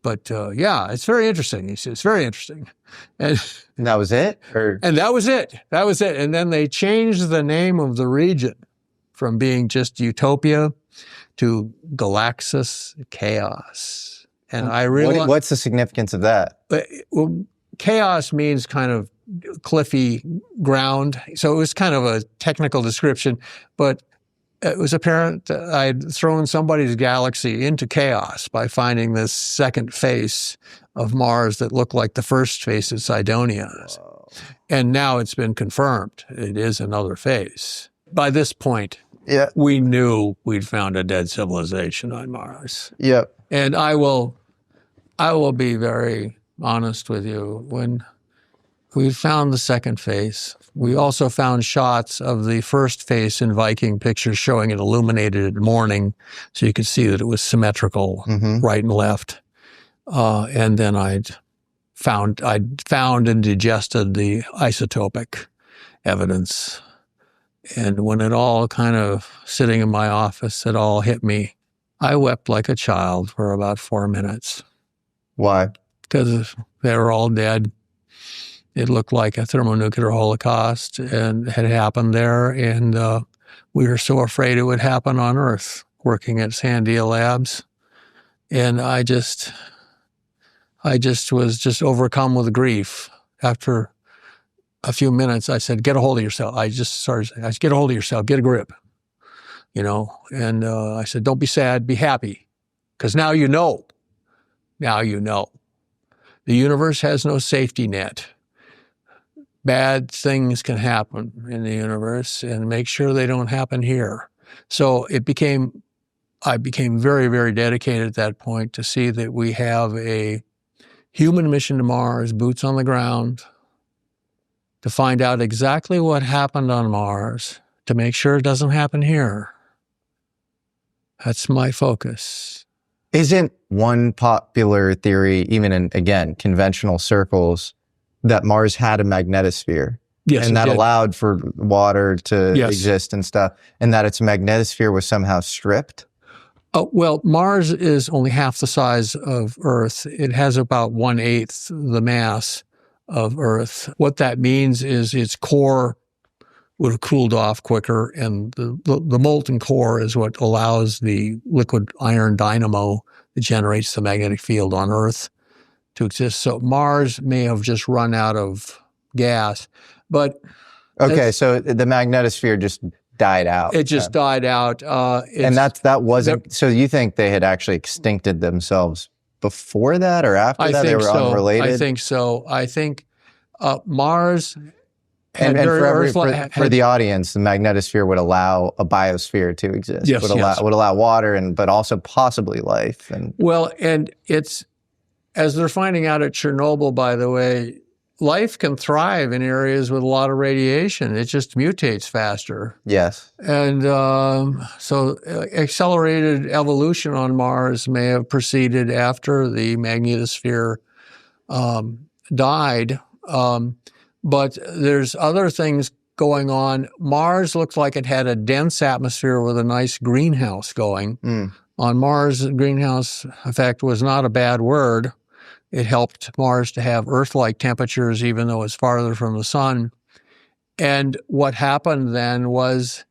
"But yeah, it's very interesting." He says, "It's very interesting." And that was it? And that was it. That was it. And then they changed the name of the region from being just Utopia to Galaxis Chaos. And I realized... What's the significance of that? Well, chaos means kind of cliffy ground. So it was kind of a technical description, but it was apparent that I'd thrown somebody's galaxy into chaos by finding this second face of Mars that looked like the first face at Cydonia. Wow. And now it's been confirmed. It is another face. By this point, Yeah. we knew we'd found a dead civilization on Mars. Yep. And I will be very honest with you. When we found the second face, we also found shots of the first face in Viking pictures showing it illuminated at morning, so you could see that it was symmetrical, right and left. And then I'd found and digested the isotopic evidence. And when it all kind of sitting in my office, it all hit me. I wept like a child for about 4 minutes. Why? Because they were all dead. It looked like a thermonuclear holocaust and had happened there. And we were so afraid it would happen on Earth, working at Sandia Labs. And I just was just overcome with grief. After a few minutes, I said, get a hold of yourself. I just started saying, get a hold of yourself, get a grip, And I said, don't be sad, be happy. Because now you know. Now you know. The universe has no safety net. Bad things can happen in the universe, and make sure they don't happen here. So I became very, very dedicated at that point to see that we have a human mission to Mars, boots on the ground, to find out exactly what happened on Mars, to make sure it doesn't happen here. That's my focus. Isn't one popular theory, even in, again, conventional circles, that Mars had a magnetosphere? Yes, and that did. allowed for water to exist and stuff, and that its magnetosphere was somehow stripped? Well, Mars is only half the size of Earth. It has about 1/8 the mass of Earth. What that means is its core would have cooled off quicker, and the molten core is what allows the liquid iron dynamo that generates the magnetic field on Earth to exist. So Mars may have just run out of gas, but okay, so the magnetosphere just died out. It just died out, and that wasn't. So you think they had actually extincted themselves before that, or after that? They were unrelated. I think so. I think Mars. And for the audience, the magnetosphere would allow a biosphere to exist. Yes, would allow water, but also possibly life. And it's, as they're finding out at Chernobyl, by the way, life can thrive in areas with a lot of radiation. It just mutates faster. Yes. And so accelerated evolution on Mars may have proceeded after the magnetosphere died. But there's other things going on. Mars looked like it had a dense atmosphere with a nice greenhouse going. On Mars, greenhouse effect was not a bad word. It helped Mars to have Earth-like temperatures, even though it's farther from the sun. And what happened then was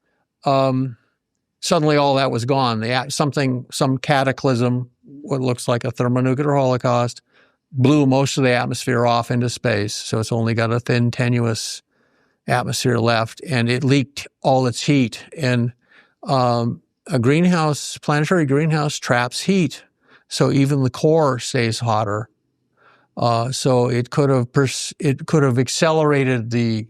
suddenly all that was gone. Some cataclysm, what looks like a thermonuclear holocaust, blew most of the atmosphere off into space. So it's only got a thin, tenuous atmosphere left, and it leaked all its heat. And a planetary greenhouse traps heat. So even the core stays hotter. So it could have accelerated the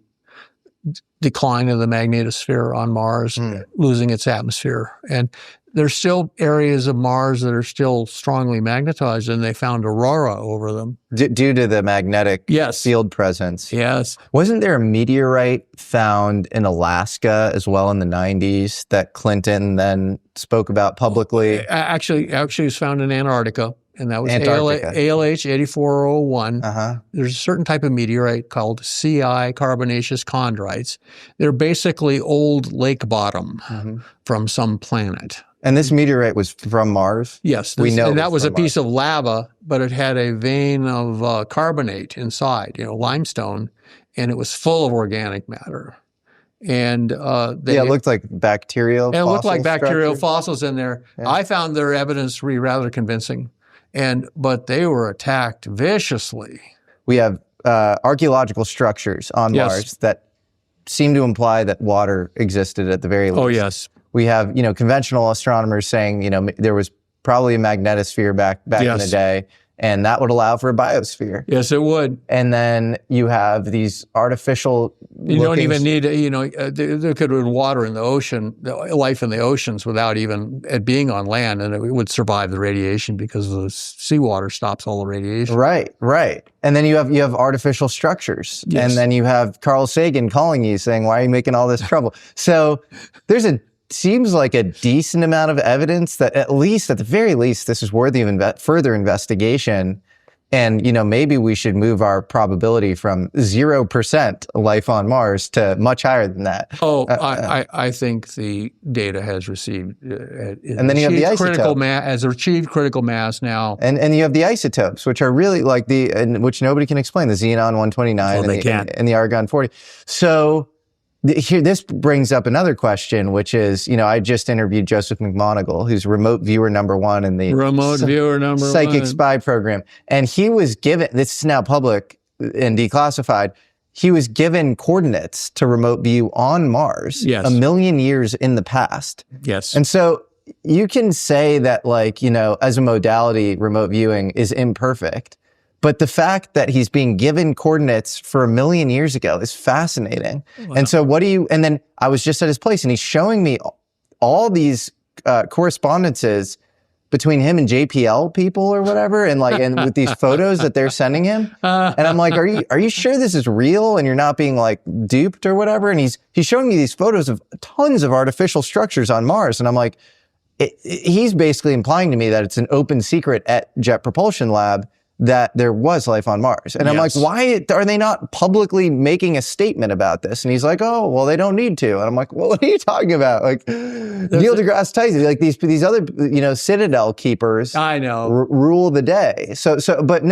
decline of the magnetosphere on Mars, losing its atmosphere. And there's still areas of Mars that are still strongly magnetized, and they found aurora over them. Due to the magnetic field presence. Yes. Wasn't there a meteorite found in Alaska as well in the 90s that Clinton then spoke about publicly? Actually, it was found in Antarctica. And that was ALH 8401. There's a certain type of meteorite called CI, carbonaceous chondrites. They're basically old lake bottom from some planet. And this meteorite was from Mars? Yes. We know. And that was a piece of lava, but it had a vein of carbonate inside, limestone, and it was full of organic matter. And it looked like bacterial fossils. It looked like bacterial fossils in there. Yeah. I found their evidence to be rather convincing. But they were attacked viciously. We have archaeological structures on Mars that seem to imply that water existed at the very least. Oh, yes. We have, conventional astronomers saying, there was probably a magnetosphere back in the day, And that would allow for a biosphere. Yes, it would. And then you have these artificial. You don't even need, there could be water in the ocean, life in the oceans without even it being on land, and it would survive the radiation because the seawater stops all the radiation. Right. And then you have artificial structures. Yes. And then you have Carl Sagan calling you saying, why are you making all this trouble? So seems like a decent amount of evidence that at the very least, this is worthy of further investigation. And, maybe we should move our probability from 0% life on Mars to much higher than that. I think the data has received, and then you have the isotope. Has achieved critical mass now. And you have the isotopes, which are really like which nobody can explain, the xenon 129 and the argon 40. So here, this brings up another question, which is, I just interviewed Joseph McMoneagle, who's remote viewer #1 in the psychic spy program. And he was given, this is now public and declassified, he was given coordinates to remote view on Mars 1 million years in the past. Yes. And so you can say that, as a modality, remote viewing is imperfect. But the fact that he's being given coordinates for 1 million years ago is fascinating. Wow. And so and then I was just at his place and he's showing me all these correspondences between him and JPL people or whatever. And with these photos that they're sending him. And I'm like, are you sure this is real and you're not being duped or whatever? And he's showing me these photos of tons of artificial structures on Mars. And I'm like, he's basically implying to me that it's an open secret at Jet Propulsion Lab that there was life on Mars. And I'm like, why are they not publicly making a statement about this? And he's like, oh, well, they don't need to. And I'm like, well, what are you talking about? Neil deGrasse Tyson, these other, Citadel keepers. I know. Rule the day. But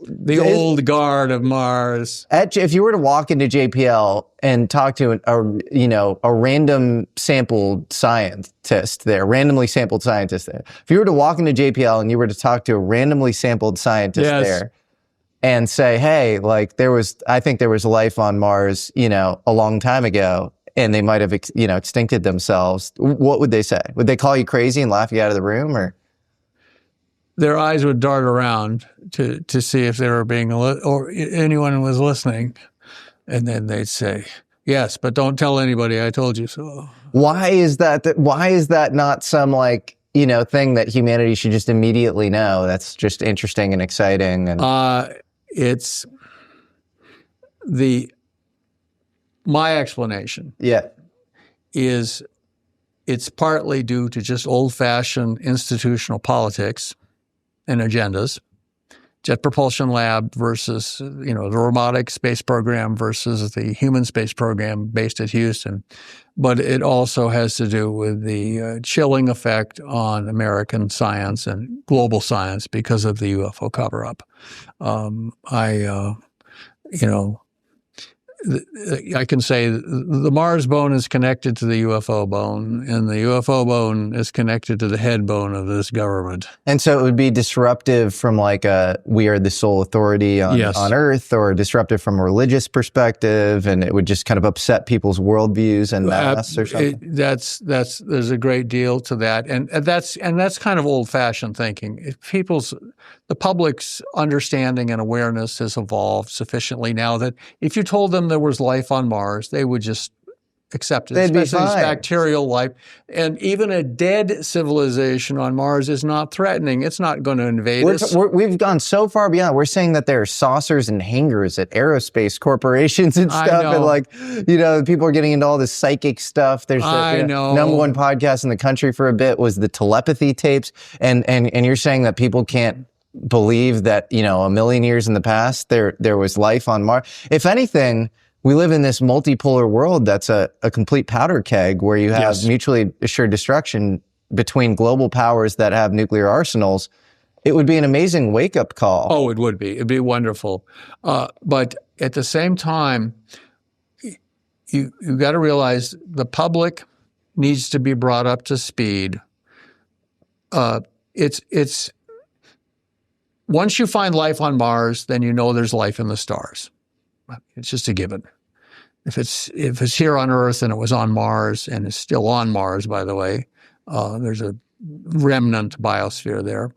the old guard of Mars. If you were to walk into JPL and talk to a random sampled scientist there, randomly sampled scientist there. If you were to walk into JPL and you were to talk to a randomly sampled scientist there and say, hey, I think there was life on Mars, a long time ago, and they might have, extincted themselves, what would they say? Would they call you crazy and laugh you out of the room, or? Their eyes would dart around to see if they were being, or anyone was listening. And then they'd say, yes, but don't tell anybody I told you so. Why is that not some thing that humanity should just immediately know? That's just interesting and exciting. And my explanation is it's partly due to just old-fashioned institutional politics and agendas. Jet Propulsion Lab versus, the robotic space program versus the human space program based at Houston. But it also has to do with the chilling effect on American science and global science because of the UFO cover-up. I can say the Mars bone is connected to the UFO bone, and the UFO bone is connected to the head bone of this government. And so it would be disruptive from we are the sole authority on Earth, or disruptive from a religious perspective, and it would just kind of upset people's worldviews and mass or something. There's a great deal to that, and that's kind of old-fashioned thinking. The public's understanding and awareness has evolved sufficiently now that if you told them there was life on Mars, they would just accept it, especially this bacterial life. And even a dead civilization on Mars is not threatening. It's not going to invade us. We've gone so far beyond. We're saying that there are saucers and hangars at aerospace corporations and stuff. And people are getting into all this psychic stuff. There's the number one podcast in the country for a bit was the telepathy tapes. And you're saying that people can't believe that, 1 million years in the past, there was life on Mars. If anything, we live in this multipolar world that's a complete powder keg where you have mutually assured destruction between global powers that have nuclear arsenals. It would be an amazing wake-up call. Oh, it would be. It'd be wonderful. But at the same time, you got to realize the public needs to be brought up to speed. It's once you find life on Mars, then there's life in the stars. It's just a given. If it's here on Earth and it was on Mars and is still on Mars, by the way, there's a remnant biosphere there.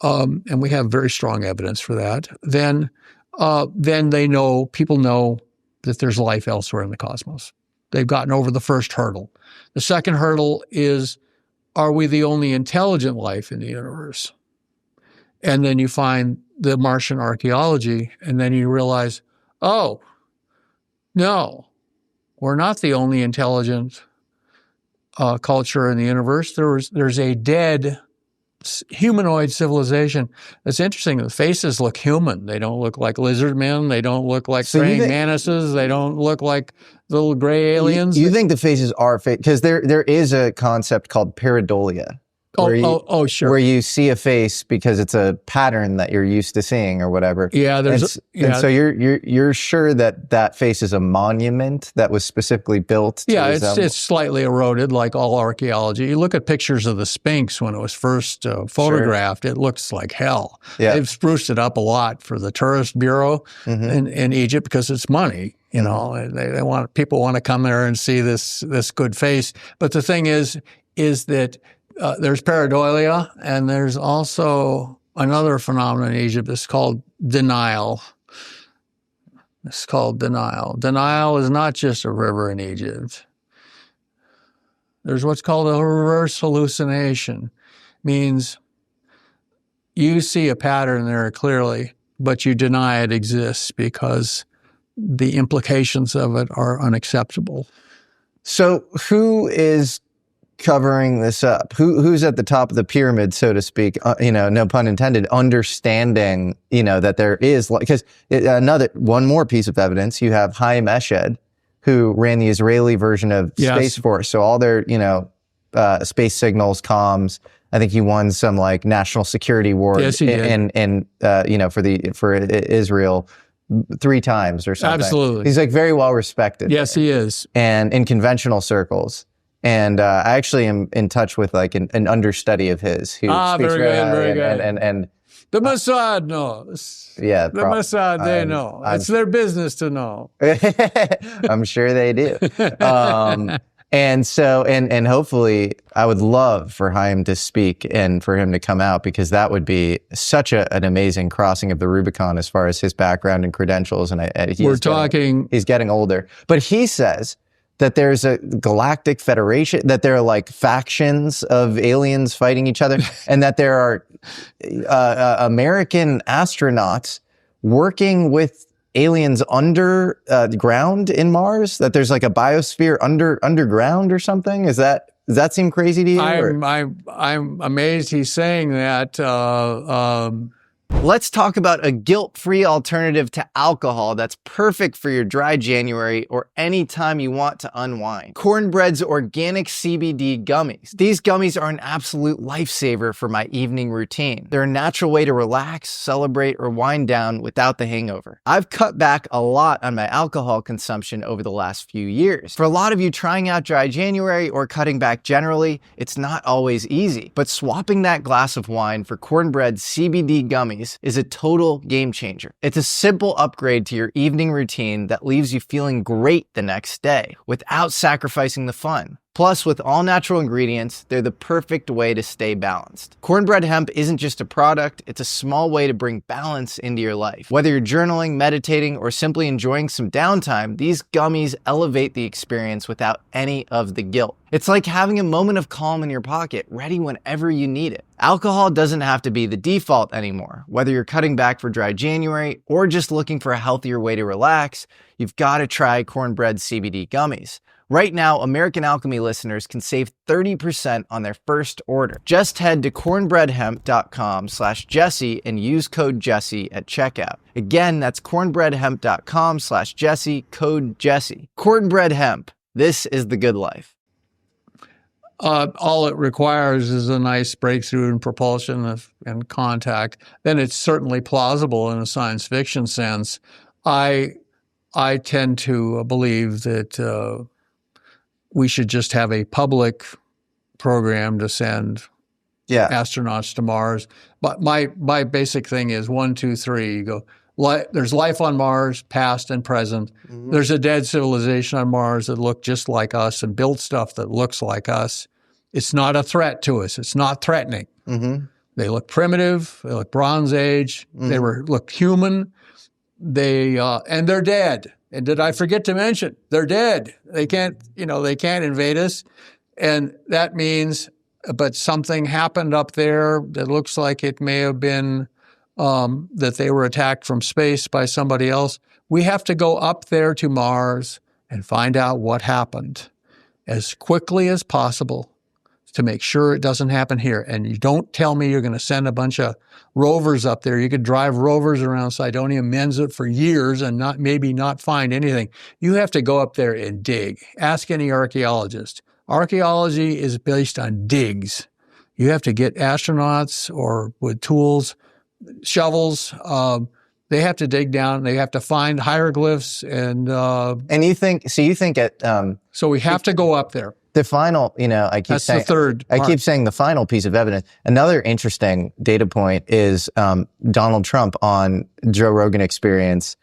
and we have very strong evidence for that, then people know that there's life elsewhere in the cosmos. They've gotten over the first hurdle. The second hurdle is, are we the only intelligent life in the universe? And then you find the Martian archaeology, and then you realize, oh, no, we're not the only intelligent culture in the universe. There's a dead humanoid civilization. It's interesting. The faces look human. They don't look like lizard men. They don't look like praying mantises. They don't look like little gray aliens. You think the faces are fake? Because there is a concept called pareidolia. Sure. Where you see a face because it's a pattern that you're used to seeing or whatever. Yeah, and so you're sure that face is a monument that was specifically built to resemble. It's slightly eroded, like all archaeology. You look at pictures of the Sphinx when it was first photographed, It looks like hell. Yeah. They've spruced it up a lot for the tourist bureau in Egypt because it's money. You know, people want to come there and see this good face. But the thing is that there's pareidolia, and there's also another phenomenon in Egypt. It's called denial. Denial is not just a river in Egypt. There's what's called a reverse hallucination. Means you see a pattern there clearly, but you deny it exists because the implications of it are unacceptable. So who is covering this up? Who's at the top of the pyramid, so to speak? No pun intended. Understanding, that there is, because one more piece of evidence. You have Chaim Eshed, who ran the Israeli version of Space Force. So all their, space signals, comms. I think he won some like national security award. Yes, he did. And for Israel 3 times or something. Absolutely. He's like very well respected. Yes, he is. And in conventional circles. And I actually am in touch with like an understudy of his who speaks very good. And the Mossad knows. Yeah, the Mossad, they know. It's their business to know. I'm sure they do. And so, and hopefully, I would love for Chaim to speak and for him to come out, because that would be such an amazing crossing of the Rubicon as far as his background and credentials. And he's getting older, but he says that there's a galactic federation, that there are like factions of aliens fighting each other, and that there are American astronauts working with aliens under the ground in Mars, that there's like a biosphere underground or something. Does that seem crazy to you? I'm amazed he's saying that. Let's talk about a guilt-free alternative to alcohol that's perfect for your dry January or any time you want to unwind. Cornbread's organic CBD gummies. These gummies are an absolute lifesaver for my evening routine. They're a natural way to relax, celebrate, or wind down without the hangover. I've cut back a lot on my alcohol consumption over the last few years. For a lot of you trying out dry January or cutting back generally, it's not always easy, but swapping that glass of wine for Cornbread's CBD gummies is a total game changer. It's a simple upgrade to your evening routine that leaves you feeling great the next day without sacrificing the fun. Plus, with all natural ingredients, they're the perfect way to stay balanced. Cornbread hemp isn't just a product, it's a small way to bring balance into your life. Whether you're journaling, meditating, or simply enjoying some downtime, these gummies elevate the experience without any of the guilt. It's like having a moment of calm in your pocket, ready whenever you need it. Alcohol doesn't have to be the default anymore. Whether you're cutting back for dry January or just looking for a healthier way to relax, you've got to try Cornbread CBD gummies. Right now, American Alchemy listeners can save 30% on their first order. Just head to cornbreadhemp.com/Jesse and use code Jesse at checkout. Again, that's cornbreadhemp.com/Jesse, code Jesse. Cornbread Hemp. This is the good life. All it requires is a nice breakthrough in propulsion and contact. Then it's certainly plausible in a science fiction sense. I tend to believe that we should just have a public program to send astronauts to Mars. But my basic thing is 1, 2, 3. You go. There's life on Mars, past and present. Mm-hmm. There's a dead civilization on Mars that looked just like us and built stuff that looks like us. It's not a threat to us. It's not threatening. Mm-hmm. They look primitive. They look Bronze Age. They look human. And they're dead. And did I forget to mention, they're dead. They can't invade us. And that means, but something happened up there that looks like it may have been that they were attacked from space by somebody else. We have to go up there to Mars and find out what happened as quickly as possible to make sure it doesn't happen here. And you don't tell me you're going to send a bunch of rovers up there. You could drive rovers around Cydonia Mensa for years and maybe not find anything. You have to go up there and dig. Ask any archaeologist. Archaeology is based on digs. You have to get astronauts or with tools, shovels. They have to dig down. They have to find hieroglyphs and you think at so we have to go up there. The final, That's the third part. I keep saying the final piece of evidence. Another interesting data point is Donald Trump on Joe Rogan Experience.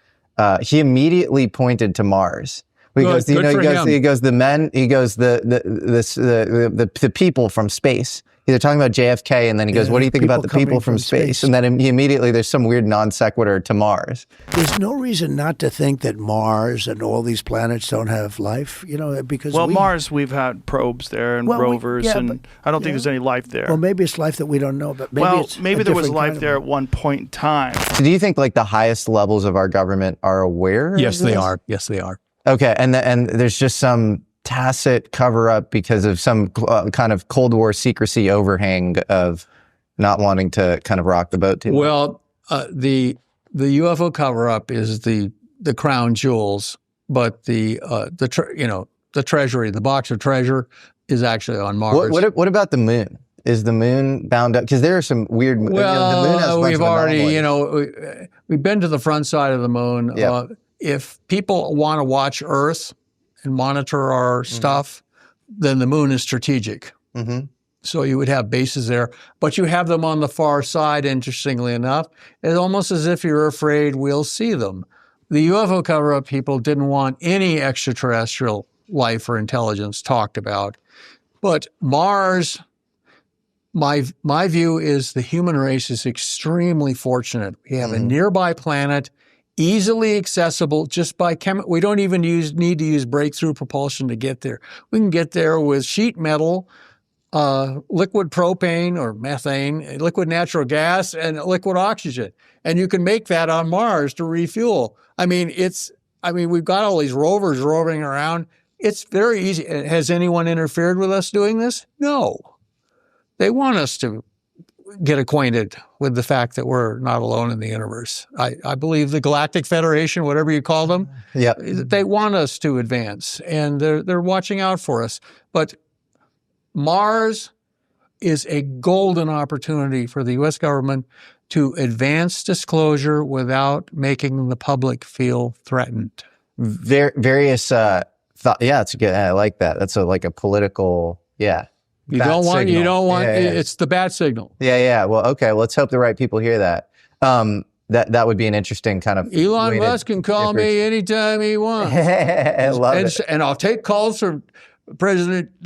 He immediately pointed to Mars. He goes the men. He goes the people from space. They're talking about JFK, and then he goes, "What do you think about the people from space?" And then he immediately, there's some weird non sequitur to Mars. There's no reason not to think that Mars and all these planets don't have life, because Mars, we've had probes there and rovers, and I don't think there's any life there. Well, maybe it's life that we don't know, but maybe there was life there at one point in time. So do you think like the highest levels of our government are aware? Yes, they are. Yes, they are. Okay, and there's just some tacit cover-up because of some kind of Cold War secrecy overhang of not wanting to kind of rock the boat too much. Well, the UFO cover-up is the crown jewels, but the treasury, the box of treasure, is actually on Mars. What about the moon? Is the moon bound up? Because there are some weird. Well, the moon has we've already, we've been to the front side of the moon. Yeah. If people want to watch Earth and monitor our stuff, then the moon is strategic. Mm-hmm. So you would have bases there, but you have them on the far side, interestingly enough. It's almost as if you're afraid we'll see them. The UFO cover-up people didn't want any extraterrestrial life or intelligence talked about. But Mars, my view is the human race is extremely fortunate. We have a nearby planet, easily accessible just by we don't even need to use breakthrough propulsion to get there. We can get there with sheet metal, liquid propane or methane, liquid natural gas, and liquid oxygen. And you can make that on Mars to refuel. We've got all these rovers roving around. It's very easy. Has anyone interfered with us doing this? No. They want us to get acquainted with the fact that we're not alone in the universe. I believe the Galactic Federation, whatever you call them, they want us to advance, and they're watching out for us. But Mars is a golden opportunity for the U.S. government to advance disclosure without making the public feel threatened. Various it's good. I like that. That's like a political, You don't want. It's the bat signal. Yeah. Well, okay. Let's hope the right people hear that. That would be an interesting kind of. Elon Musk can call me anytime he wants. I love it. And I'll take calls from the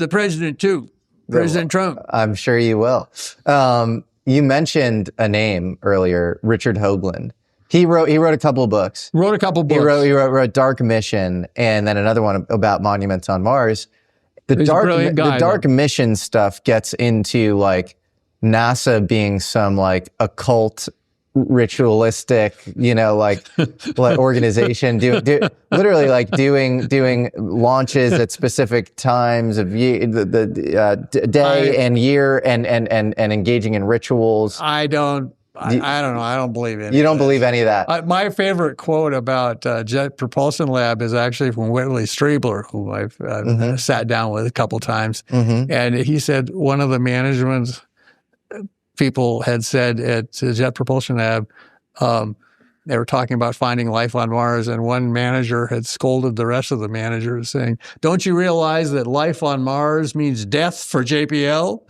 president too, President Trump. I'm sure you will. You mentioned a name earlier, Richard Hoagland. He wrote a couple of books. He wrote Dark Mission, and then another one about monuments on Mars. The dark mission stuff gets into like NASA being some like occult, ritualistic, like organization, literally like doing launches at specific times of the day and year and engaging in rituals. I don't know. I don't believe it. You don't believe any of that? My favorite quote about Jet Propulsion Lab is actually from Whitley Strieber, who I've sat down with a couple times. And he said one of the management people had said at Jet Propulsion Lab, they were talking about finding life on Mars, and one manager had scolded the rest of the managers, saying, "Don't you realize that life on Mars means death for JPL?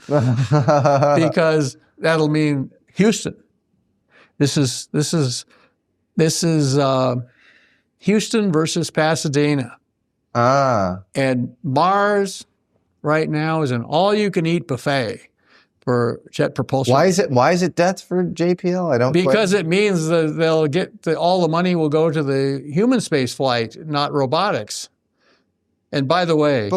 Because that'll mean Houston." This is Houston versus Pasadena. And Mars right now is an all-you-can-eat buffet. for jet propulsion. Why is it death for JPL? I don't Because it means that they'll get all the money will go to the human space flight, not robotics. And by the way,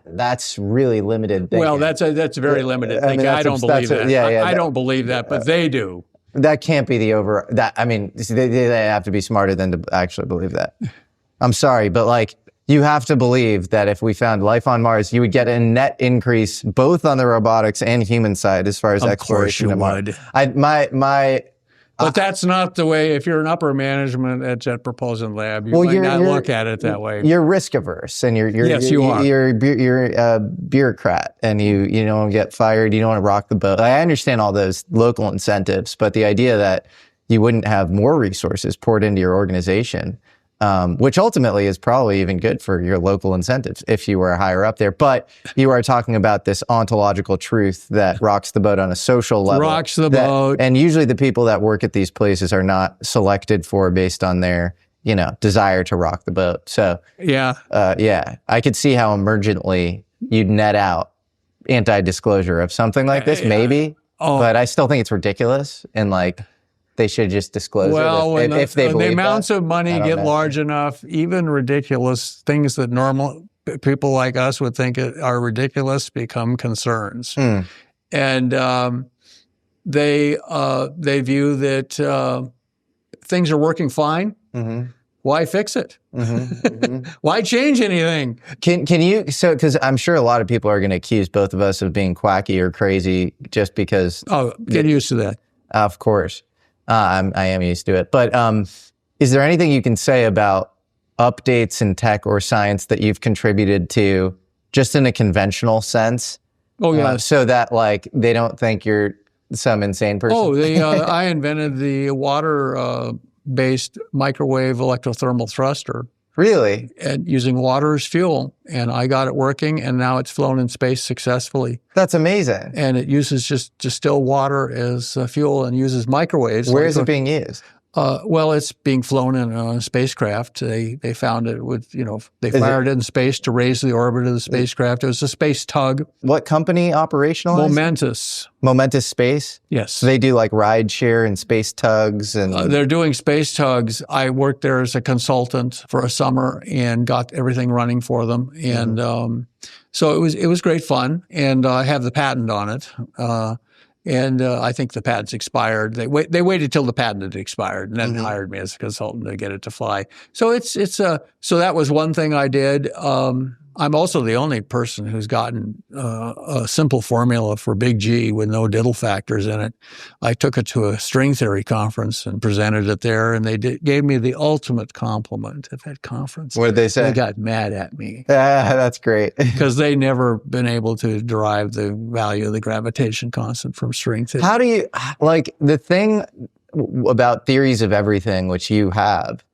that's really limited thinking. Well, that's a very limited thinking. I don't believe that. I don't believe that, but they do. That can't be they have to be smarter than to actually believe that. I'm sorry, but like, you have to believe that if we found life on Mars, you would get a net increase both on the robotics and human side as far as exploration of Mars. But that's not the way. If you're an upper management at Jet Propulsion Lab, you might not look at it that way. You're risk averse, and you're a bureaucrat, and you don't want to get fired. You don't want to rock the boat. I understand all those local incentives, but the idea that you wouldn't have more resources poured into your organization, which ultimately is probably even good for your local incentives if you were higher up there. But you are talking about this ontological truth that rocks the boat on a social level. Rocks the boat. And usually the people that work at these places are not selected for based on their, desire to rock the boat. So yeah, I could see how emergently you'd net out anti-disclosure of something like this, maybe. But I still think it's ridiculous, and like, they should just disclose it if they believe the amounts that. of money get large enough, even ridiculous things that normal people like us would think are ridiculous become concerns. And they view that things are working fine. Why fix it? Why change anything? Can you, because I'm sure a lot of people are going to accuse both of us of being quacky or crazy just because. Oh, get used to that. Of course. I am used to it. But is there anything you can say about updates in tech or science that you've contributed to just in a conventional sense? Oh, yeah. So that like they don't think you're some insane person? I invented the water-based microwave electrothermal thruster. Really? And using water as fuel. And I got it working, and now it's flown in space successfully. That's amazing. And it uses just distilled water as fuel and uses microwaves. Where is it being used? Well, it's being flown in a spacecraft. They found it with, they fired it in space to raise the orbit of the spacecraft. It was a space tug. What company operationalized? Momentous Space? Yes. So they do like ride share and space tugs and... they're doing space tugs. I worked there as a consultant for a summer and got everything running for them. And so it was great fun. And I have the patent on it. And I think the patent's expired. They waited till the patent had expired and then hired me as a consultant to get it to fly. So so that was one thing I did. I'm also the only person who's gotten a simple formula for big G with no diddle factors in it. I took it to a string theory conference and presented it there, and they gave me the ultimate compliment at that conference. What did they say? They got mad at me. That's great. Because they never been able to derive the value of the gravitation constant from string theory. How do you, like, the thing about theories of everything, which you have,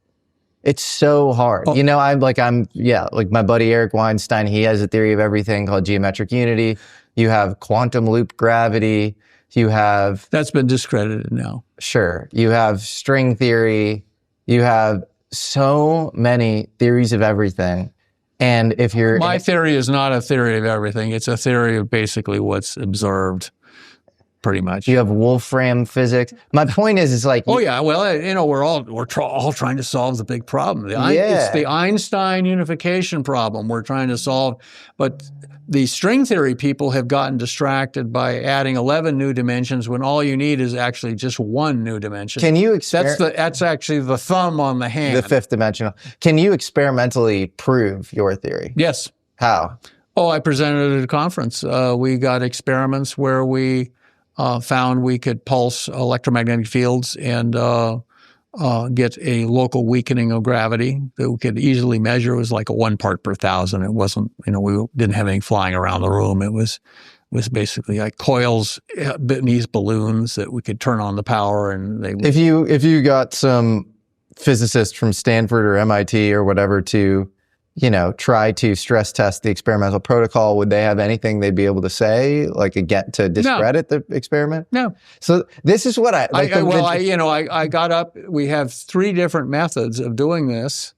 it's so hard. Like my buddy Eric Weinstein, he has a theory of everything called geometric unity. You have quantum loop gravity. You have... That's been discredited now. Sure. You have string theory. You have so many theories of everything. And if you're... My theory is not a theory of everything. It's a theory of basically what's observed. Pretty much. You have Wolfram physics. My point is like... Oh, yeah. Well, we're all trying to solve the big problem. It's the Einstein unification problem we're trying to solve. But the string theory people have gotten distracted by adding 11 new dimensions when all you need is actually just one new dimension. Can you That's actually the thumb on the hand. The fifth dimensional. Can you experimentally prove your theory? Yes. How? Oh, I presented it at a conference. We got experiments where we found we could pulse electromagnetic fields and get a local weakening of gravity that we could easily measure. It was like a 1 part per thousand. It wasn't, we didn't have anything flying around the room. It was basically like coils beneath balloons that we could turn on the power, and they would... If you got some physicist from Stanford or MIT or whatever to try to stress test the experimental protocol, would they have anything they'd be able to say, like, again, to discredit the experiment? No. So this is what I got up. We have 3 different methods of doing this,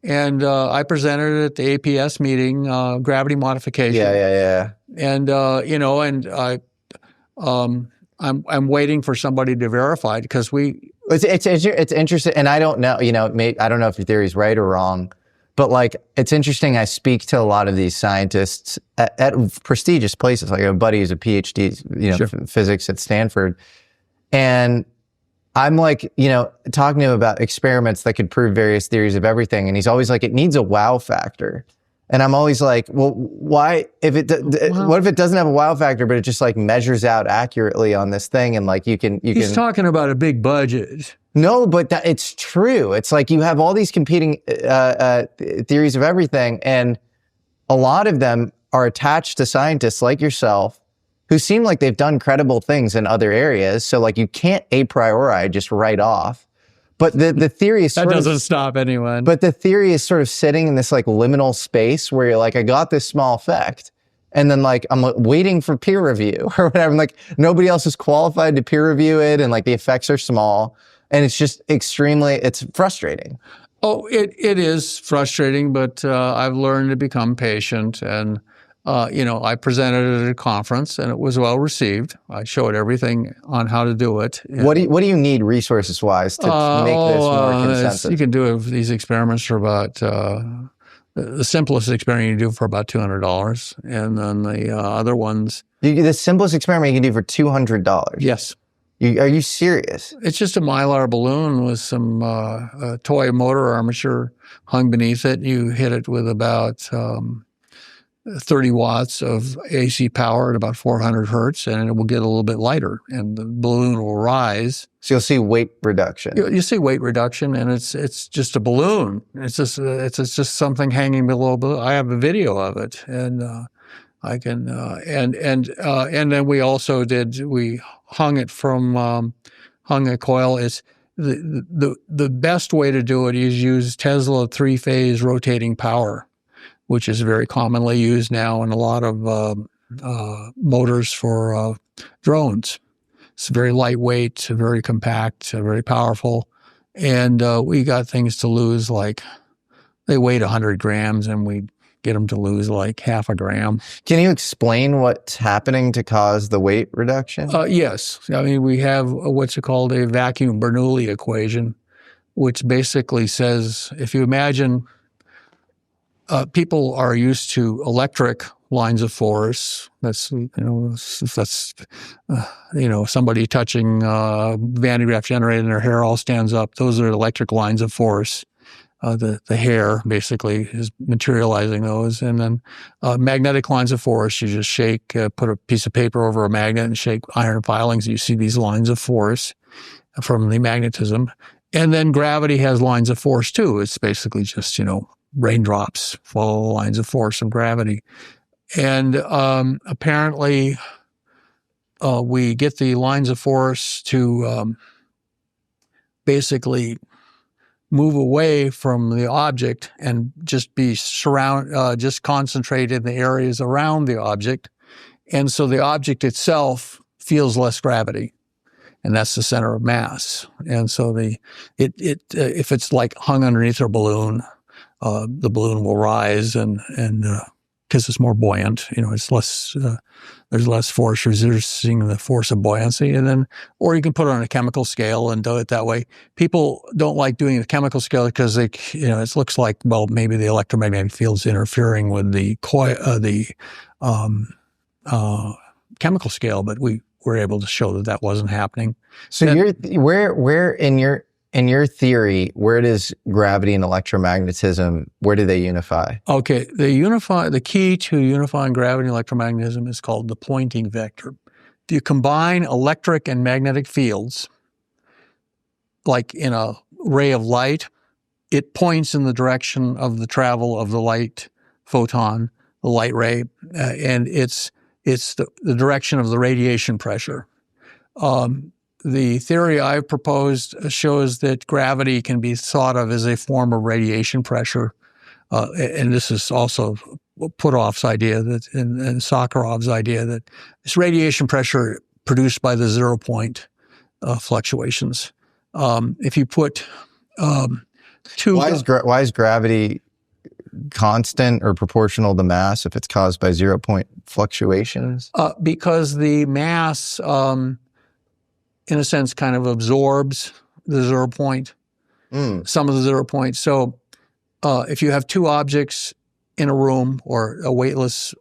And I presented at the APS meeting, gravity modification. Yeah. And I'm waiting for somebody to verify because it's interesting, and I don't know. I don't know if your theory is right or wrong, but like it's interesting. I speak to a lot of these scientists at prestigious places. Like a buddy who's a PhD, physics at Stanford, and I'm like, talking to him about experiments that could prove various theories of everything. And he's always like, it needs a wow factor. And I'm always like, well, why, what if it doesn't have a wow factor, but it just like measures out accurately on this thing? And like, he's talking about a big budget. No, but it's true. It's like you have all these competing theories of everything. And a lot of them are attached to scientists like yourself who seem like they've done credible things in other areas. So like you can't a priori just write off. But the theory is that doesn't stop anyone. But the theory is sort of sitting in this like liminal space where you're like, I got this small effect. And then like, I'm waiting for peer review or whatever. I'm like, nobody else is qualified to peer review it. And like the effects are small. And it's just it's frustrating. Oh, it is frustrating, but I've learned to become patient. And I presented at a conference and it was well received. I showed everything on how to do it. What do you need resources wise to make this more consensus? You can do these experiments for about, the simplest experiment you do for about $200. And then the other ones. The simplest experiment you can do for $200? Yes. Are you serious? It's just a Mylar balloon with some toy motor armature hung beneath it. You hit it with about 30 watts of AC power at about 400 hertz, and it will get a little bit lighter, and the balloon will rise. So you'll see weight reduction. You see weight reduction, and it's just a balloon. It's just something hanging below. I have a video of it, and I can and then we also we hung it from hung a coil. It's the best way to do it is use Tesla 3-phase rotating power, which is very commonly used now in a lot of motors for drones. It's very lightweight, very compact, very powerful. And we got things to lose like, they weighed 100 grams and we get them to lose like half a gram. Can you explain what's happening to cause the weight reduction? Yes. I mean, we have what's called a vacuum Bernoulli equation, which basically says, if you imagine people are used to electric lines of force. That's somebody touching Van de Graaff generator and their hair all stands up. Those are electric lines of force. The hair basically is materializing those. And then magnetic lines of force, you just shake, put a piece of paper over a magnet and shake iron filings. You see these lines of force from the magnetism. And then gravity has lines of force too. It's basically just, raindrops follow the lines of force of gravity. And apparently we get the lines of force to basically move away from the object and just be just concentrated in the areas around the object. And so the object itself feels less gravity. And that's the center of mass. And so if it's like hung underneath a balloon, the balloon will rise and because it's more buoyant, it's less, there's less force resisting the force of buoyancy. And then, or you can put it on a chemical scale and do it that way. People don't like doing the chemical scale because it looks like, well, maybe the electromagnetic field's interfering with the chemical scale, but we were able to show that wasn't happening. So where in your theory, where does gravity and electromagnetism, where do they unify? Okay, the key to unifying gravity and electromagnetism is called the pointing vector. If you combine electric and magnetic fields, like in a ray of light, it points in the direction of the travel of the light photon, the light ray, and it's the direction of the radiation pressure. The theory I've proposed shows that gravity can be thought of as a form of radiation pressure. And this is also Puthoff's idea and Sakharov's idea that it's radiation pressure produced by the 0 point fluctuations. If you put Why is gravity constant or proportional to mass if it's caused by 0-point fluctuations? Because the mass, in a sense, kind of absorbs the 0 point, some of the 0 points. So if you have two objects in a room or a weightless,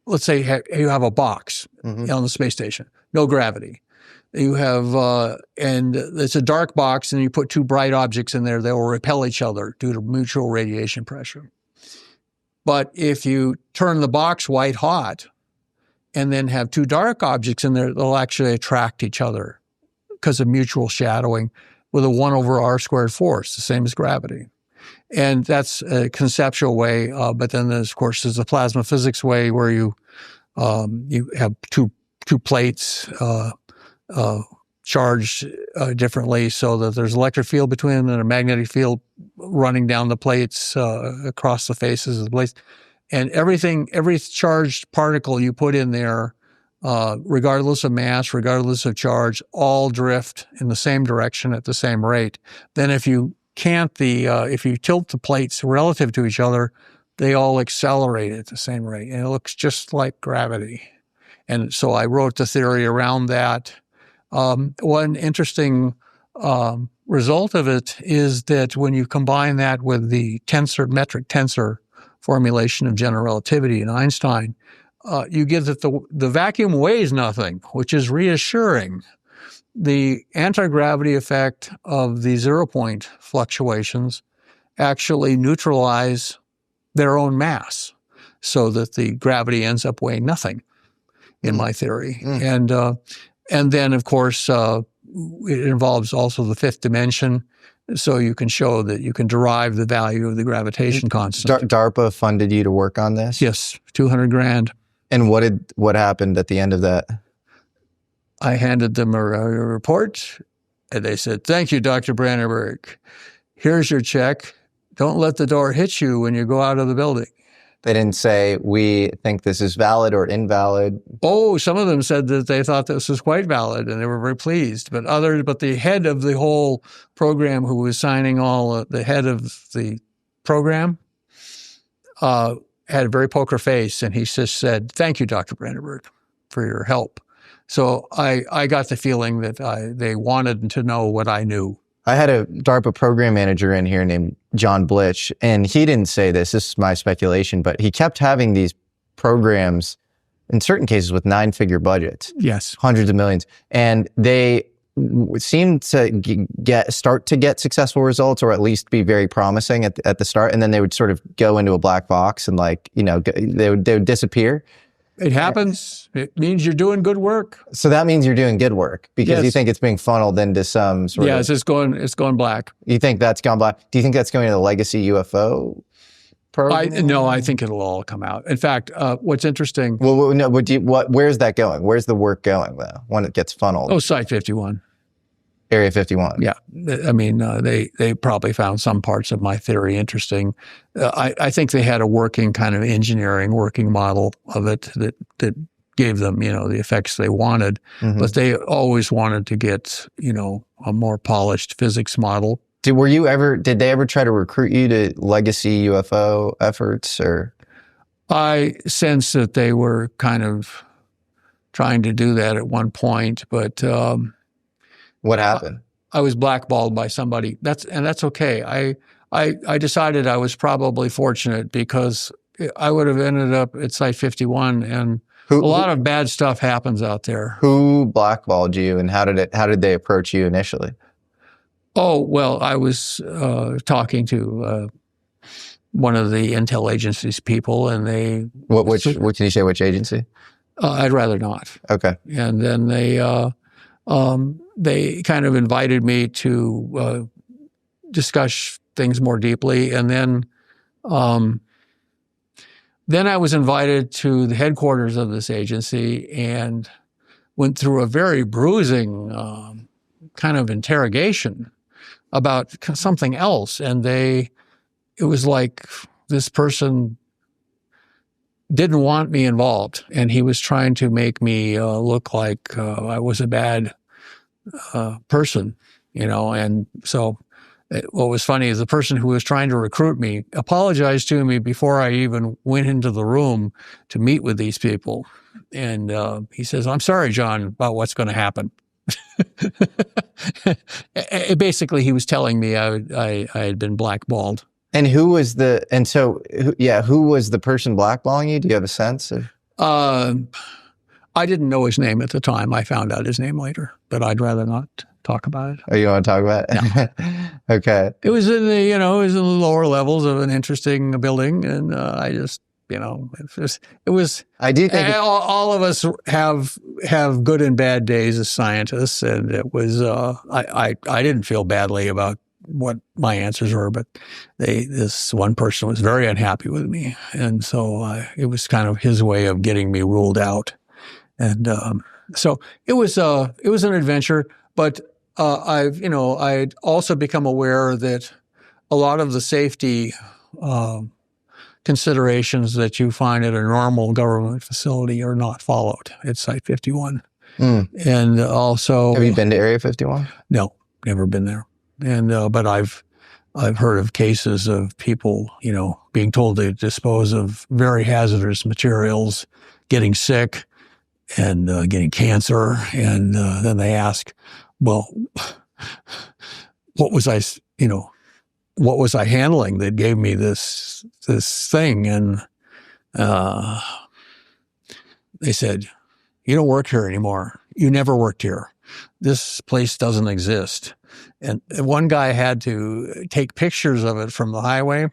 let's say you have a box on the space station, no gravity. You have, and it's a dark box, and you put two bright objects in there, they will repel each other due to mutual radiation pressure. But if you turn the box white hot and then have two dark objects in there, they'll actually attract each other because of mutual shadowing with a 1/r² force, the same as gravity. And that's a conceptual way. But then, of course, there's a plasma physics way where you have two plates charged differently so that there's electric field between them and a magnetic field running down the plates across the faces of the plates. And every charged particle you put in there, regardless of mass, regardless of charge, all drift in the same direction at the same rate. Then if you if you tilt the plates relative to each other, they all accelerate at the same rate. And it looks just like gravity. And so I wrote the theory around that. One interesting result of it is that when you combine that with the metric tensor formulation of general relativity in Einstein, you get that the vacuum weighs nothing, which is reassuring. The anti-gravity effect of the 0-point fluctuations actually neutralize their own mass so that the gravity ends up weighing nothing in my theory. And then, of course, it involves also the fifth dimension, so you can show that you can derive the value of the gravitation constant. DARPA funded you to work on this? Yes, $200,000. And what happened at the end of that? I handed them a report, and they said, "Thank you, Dr. Brandenburg. Here's your check. Don't let the door hit you when you go out of the building." They didn't say, "We think this is valid or invalid." Oh, some of them said that they thought this was quite valid, and they were very pleased. But the head of the whole program, who was signing the head of the program, had a very poker face, and he just said, "Thank you, Dr. Brandenburg, for your help." So I got the feeling that they wanted to know what I knew. I had a DARPA program manager in here named John Blitch, and he didn't say this is my speculation, but he kept having these programs, in certain cases, with 9-figure budgets. Yes. Hundreds of millions. And they seemed to start to get successful results, or at least be very promising at the start, and then they would sort of go into a black box and they would disappear. It happens. It means you're doing good work. So that means you're doing good work because you think it's being funneled into some sort of... Yes, it's going black. You think that's gone black? Do you think that's going to the legacy UFO program? No, I think it'll all come out. In fact, what's interesting... Well, no, where's that going? Where's the work going, though, when it gets funneled? Oh, Site 51. Area 51. Yeah. I mean, they probably found some parts of my theory interesting. I think they had a working kind of engineering working model of it that gave them, the effects they wanted. Mm-hmm. But they always wanted to get, a more polished physics model. Did they ever try to recruit you to legacy UFO efforts, or? I sense that they were kind of trying to do that at one point, but what happened? I was blackballed by somebody. That's okay. I decided I was probably fortunate because I would have ended up at Site 51, and a lot of bad stuff happens out there. Who blackballed you, and how did they approach you initially? Oh, well, I was talking to one of the intel agency's people, and they... What can you say, which agency? I'd rather not. Okay. And then they kind of invited me to discuss things more deeply. And then I was invited to the headquarters of this agency and went through a very bruising kind of interrogation about something else. And it was like this person didn't want me involved, and he was trying to make me look like I was a bad person, and so what was funny is the person who was trying to recruit me apologized to me before I even went into the room to meet with these people. And he says, "I'm sorry, John, about what's going to happen." Basically, he was telling me I had been blackballed. And who was the person blackballing you? Do you have a sense of? I didn't know his name at the time. I found out his name later, but I'd rather not talk about it. Oh, you want to talk about it? No. Okay. It was in the, it was in the lower levels of an interesting building, and I just, it was. I do think all of us have good and bad days as scientists, and it was. I didn't feel badly about what my answers were, but this one person was very unhappy with me, and so it was kind of his way of getting me ruled out, and so it was an adventure. But I'd also become aware that a lot of the safety considerations that you find at a normal government facility are not followed at Site 51. And also, have you been to Area 51? No, never been there. And but I've heard of cases of people, being told to dispose of very hazardous materials, getting sick, and getting cancer, and then they ask, well, what was I handling that gave me this thing? And they said, "You don't work here anymore. You never worked here. This place doesn't exist." And one guy had to take pictures of it from the highway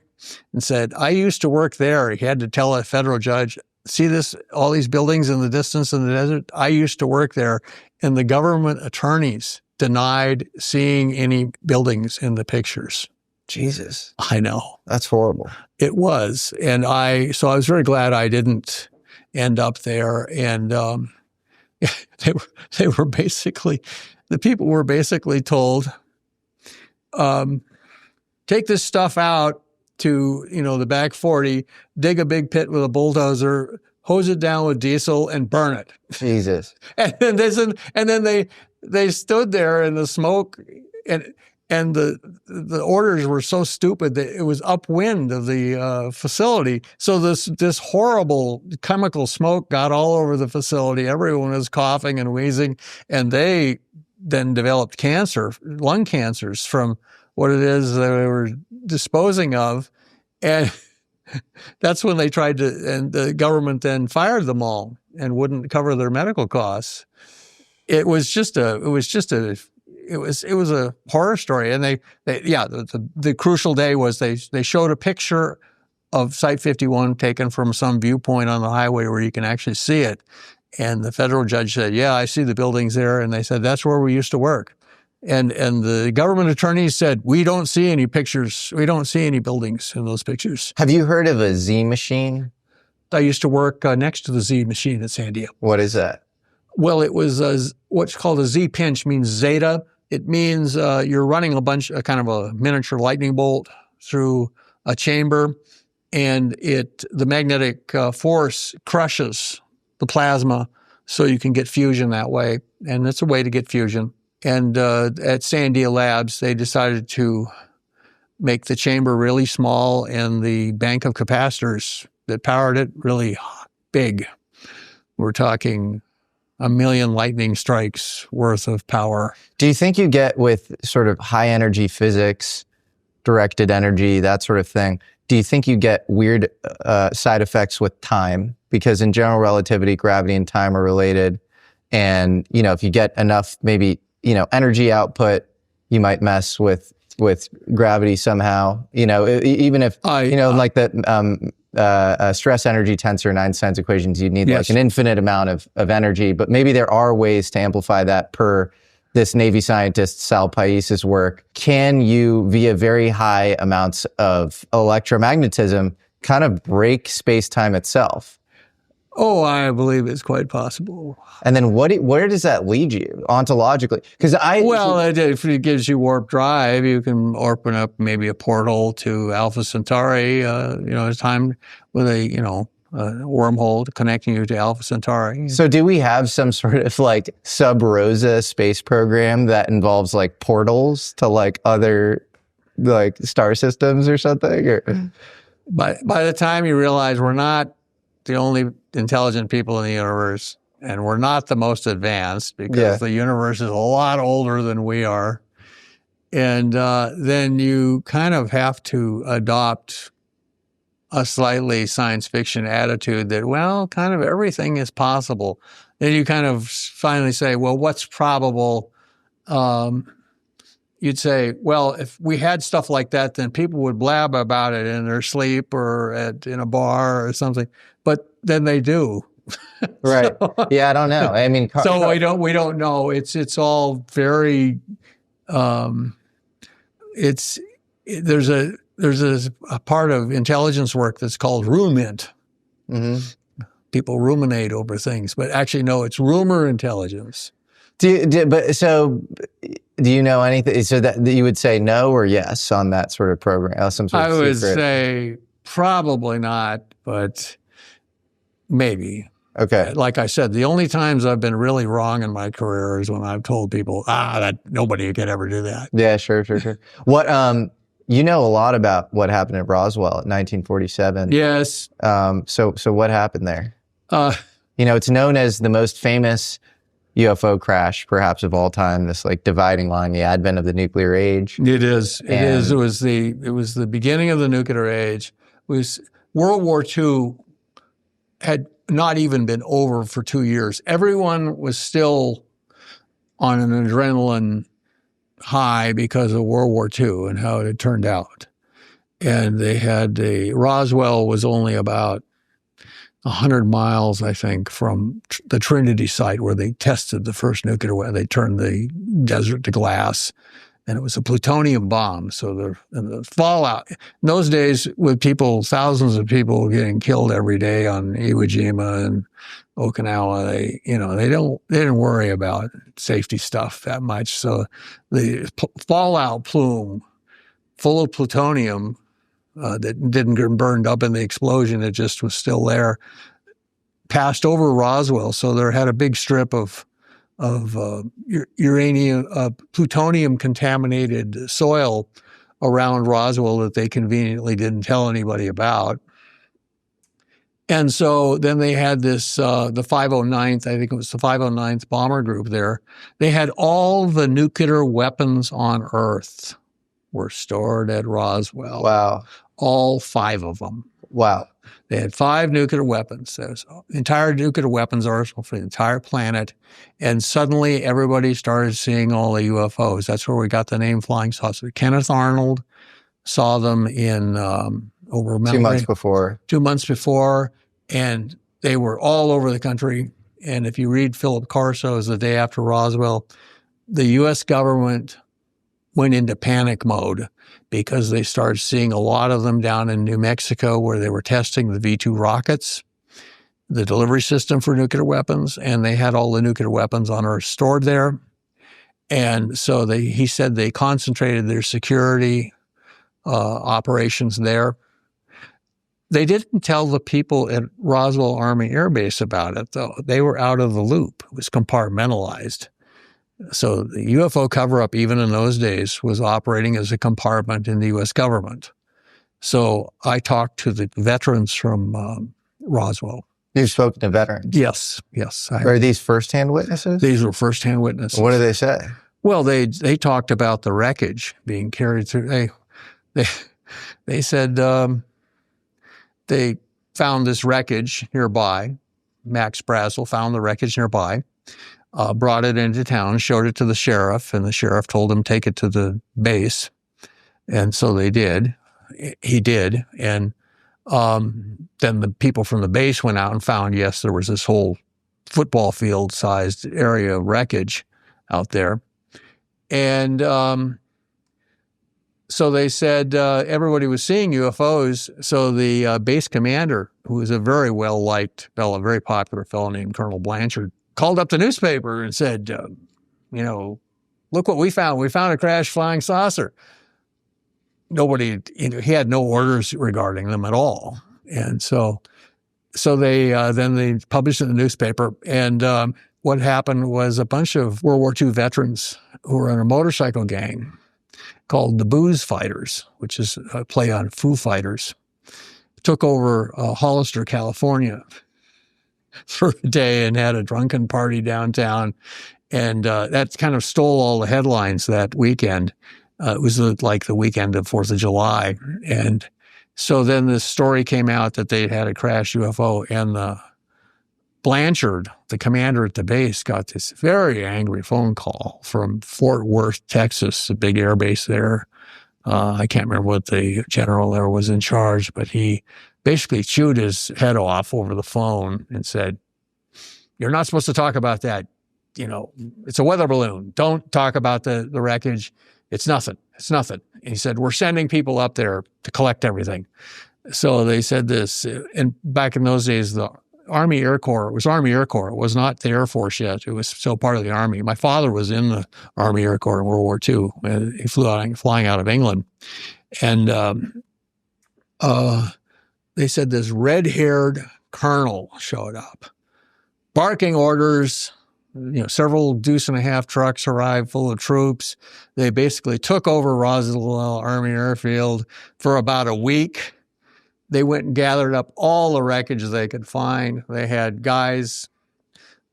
and said, "I used to work there." He had to tell a federal judge, "See this, all these buildings in the distance in the desert? I used to work there." And the government attorneys denied seeing any buildings in the pictures. Jesus. I know. That's horrible. It was. And so I was very glad I didn't end up there. And they were basically, the people were basically told, take this stuff out to, the back 40, dig a big pit with a bulldozer, hose it down with diesel, and burn it. Jesus. And then they stood there in the smoke, and the orders were so stupid that it was upwind of the facility. So this horrible chemical smoke got all over the facility. Everyone was coughing and wheezing, and they then developed cancer, lung cancers from what it is they were disposing of. And that's when they tried to, and the government then fired them all and wouldn't cover their medical costs. It was a horror story. And the crucial day was they showed a picture of Site 51 taken from some viewpoint on the highway where you can actually see it. And the federal judge said, "Yeah, I see the buildings there." And they said, "That's where we used to work." And the government attorneys said, "We don't see any pictures. We don't see any buildings in those pictures." Have you heard of a Z machine? I used to work next to the Z machine at Sandia. What is that? Well, it was what's called a Z pinch, means zeta. It means you're running a kind of a miniature lightning bolt through a chamber, and the magnetic force crushes the plasma, so you can get fusion that way. And it's a way to get fusion. And at Sandia Labs, they decided to make the chamber really small and the bank of capacitors that powered it really big. We're talking 1 million lightning strikes worth of power. Do you think you get with sort of high energy physics, directed energy, that sort of thing, do you think you get weird side effects with time? Because in general relativity, gravity and time are related. And, if you get enough, maybe, energy output, you might mess with gravity somehow, even if, like the stress energy tensor, Einstein's equations, you'd need like an infinite amount of energy, but maybe there are ways to amplify that per this Navy scientist Sal Pais's work. Can you, via very high amounts of electromagnetism, kind of break space-time itself? Oh, I believe it's quite possible. And then where does that lead you ontologically? If it gives you warp drive, you can open up maybe a portal to Alpha Centauri. Time with a wormhole connecting you to Alpha Centauri. So, do we have some sort of like sub Rosa space program that involves like portals to like other like star systems or something? Or? By the time you realize we're not the only intelligent people in the universe, and we're not the most advanced, because the universe is a lot older than we are, and then you kind of have to adopt a slightly science fiction attitude that, well, kind of everything is possible. Then you kind of finally say, well, what's probable? You'd say, well, if we had stuff like that, then people would blab about it in their sleep or in a bar or something. But then they do. Right. Yeah, I don't know. I mean, we don't know. It's all very. There's a part of intelligence work that's called ruminant. Mm-hmm. People ruminate over things, but actually, no, it's rumor intelligence. Do you know anything? So that you would say no or yes on that sort of program? Some sort of I would say probably not, but maybe. Okay. Like I said, the only times I've been really wrong in my career is when I've told people, that nobody could ever do that. Yeah, sure. What, you know a lot about what happened at Roswell in 1947. Yes. So what happened there? It's known as the most famous UFO crash, perhaps of all time. This like dividing line, the advent of the nuclear age. It is. It was the beginning of the nuclear age. It was World War II had not even been over for 2 years. Everyone was still on an adrenaline high because of World War II and how it had turned out. And they had Roswell was only about 100 miles, I think, from the Trinity site where they tested the first nuclear weapon. They turned the desert to glass, and it was a plutonium bomb. So the fallout in those days, with thousands of people getting killed every day on Iwo Jima and Okinawa, they didn't worry about safety stuff that much. So the fallout plume full of plutonium that didn't get burned up in the explosion, it just was still there, passed over Roswell. So there had a big strip of uranium, plutonium contaminated soil around Roswell that they conveniently didn't tell anybody about. And so then they had this, the 509th, I think it was the 509th Bomber Group there. They had all the nuclear weapons on Earth were stored at Roswell. Wow. All 5 of them. Wow. They had 5 nuclear weapons. There's entire nuclear weapons arsenal for the entire planet. And suddenly everybody started seeing all the UFOs. That's where we got the name Flying Saucer. Kenneth Arnold saw them in over 2 months before. 2 months before. And they were all over the country. And if you read Philip Corso's The Day After Roswell, the U.S. government went into panic mode because they started seeing a lot of them down in New Mexico where they were testing the V-2 rockets, the delivery system for nuclear weapons, and they had all the nuclear weapons on Earth stored there. And so he said they concentrated their security operations there. They didn't tell the people at Roswell Army Air Base about it, though. They were out of the loop. It was compartmentalized. So the UFO cover-up, even in those days, was operating as a compartment in the U.S. government. So I talked to the veterans from Roswell. You've spoken to veterans? Yes. Are these first-hand witnesses? These were first-hand witnesses. What do they say? Well, they talked about the wreckage being carried through. They said they found this wreckage nearby. Max Brazel found the wreckage nearby. Brought it into town, showed it to the sheriff, and the sheriff told him take it to the base. And so they did. He did. And then the people from the base went out and found, yes, there was this whole football field-sized area of wreckage out there. And so they said everybody was seeing UFOs. So the base commander, who was a very well-liked fellow, a very popular fellow named Colonel Blanchard, called up the newspaper and said, look what we found. We found a crashed flying saucer. Nobody, he had no orders regarding them at all. And so they then they published it in the newspaper. And what happened was a bunch of World War II veterans who were in a motorcycle gang called the Booze Fighters, which is a play on Foo Fighters. Took over Hollister, California for a day and had a drunken party downtown. And that kind of stole all the headlines that weekend. It was like the weekend of 4th of July. And so then this story came out that they'd had a crashed UFO, and Blanchard, the commander at the base, got this very angry phone call from Fort Worth, Texas, a big air base there. I can't remember what the general there was in charge, but he basically chewed his head off over the phone and said, "You're not supposed to talk about that. You know, it's a weather balloon. Don't talk about the wreckage. It's nothing. It's nothing." And he said, "We're sending people up there to collect everything." So they said this, and back in those days, the Army Air Corps, it was Army Air Corps. It was not the Air Force yet. It was still part of the Army. My father was in the Army Air Corps in World War II. He flying out of England. And they said this red-haired colonel showed up, barking orders. Several deuce-and-a-half trucks arrived full of troops. They basically took over Roswell Army Airfield for about a week. They went and gathered up all the wreckage they could find. They had guys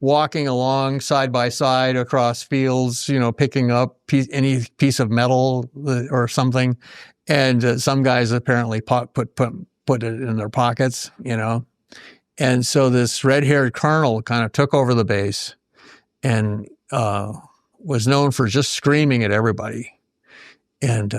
walking along side by side across fields, picking up any piece of metal or something. And some guys apparently put it in their pockets, And so this red-haired colonel kind of took over the base and was known for just screaming at everybody. And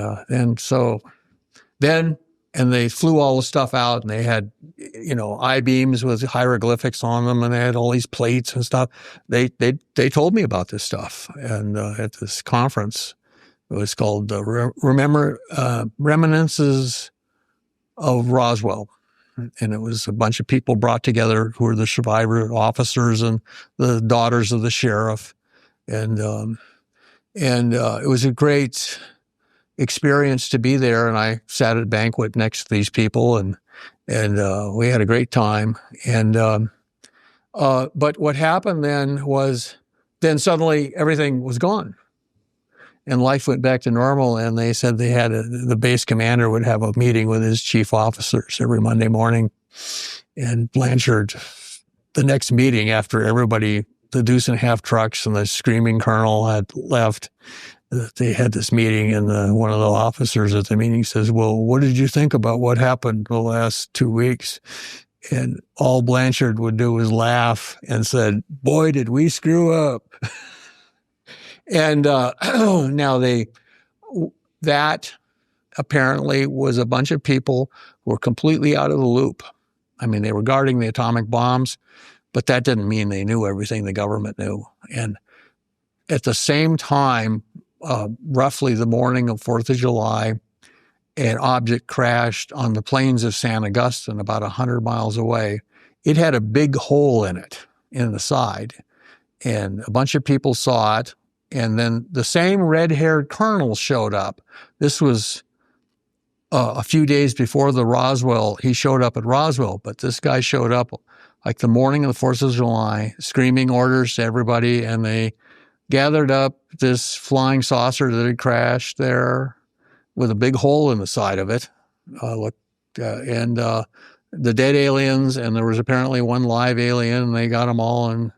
they flew all the stuff out, and they had, I-beams with hieroglyphics on them, and they had all these plates and stuff. They told me about this stuff, and at this conference, it was called Reminiscences of Roswell, and it was a bunch of people brought together who were the survivor officers and the daughters of the sheriff, and it was a great experience to be there. And I sat at a banquet next to these people, and we had a great time. And but what happened then was, suddenly everything was gone, and life went back to normal. And they said they had the base commander would have a meeting with his chief officers every Monday morning. And Blanchard, the next meeting after everybody, the deuce-and-a-half trucks and the screaming colonel had left, they had this meeting, and one of the officers at the meeting says, "Well, what did you think about what happened the last 2 weeks?" And all Blanchard would do was laugh and said, "Boy, did we screw up." And now that apparently was a bunch of people who were completely out of the loop. I mean, they were guarding the atomic bombs, but that didn't mean they knew everything the government knew. And at the same time, roughly the morning of 4th of July, an object crashed on the plains of San Augustine, about 100 miles away. It had a big hole in it, in the side, and a bunch of people saw it. And then the same red-haired colonel showed up. This was a few days before the Roswell. He showed up at Roswell, but this guy showed up like the morning of the 4th of July, screaming orders to everybody, and they gathered up this flying saucer that had crashed there with a big hole in the side of it. And the dead aliens, and there was apparently one live alien, and they got them all and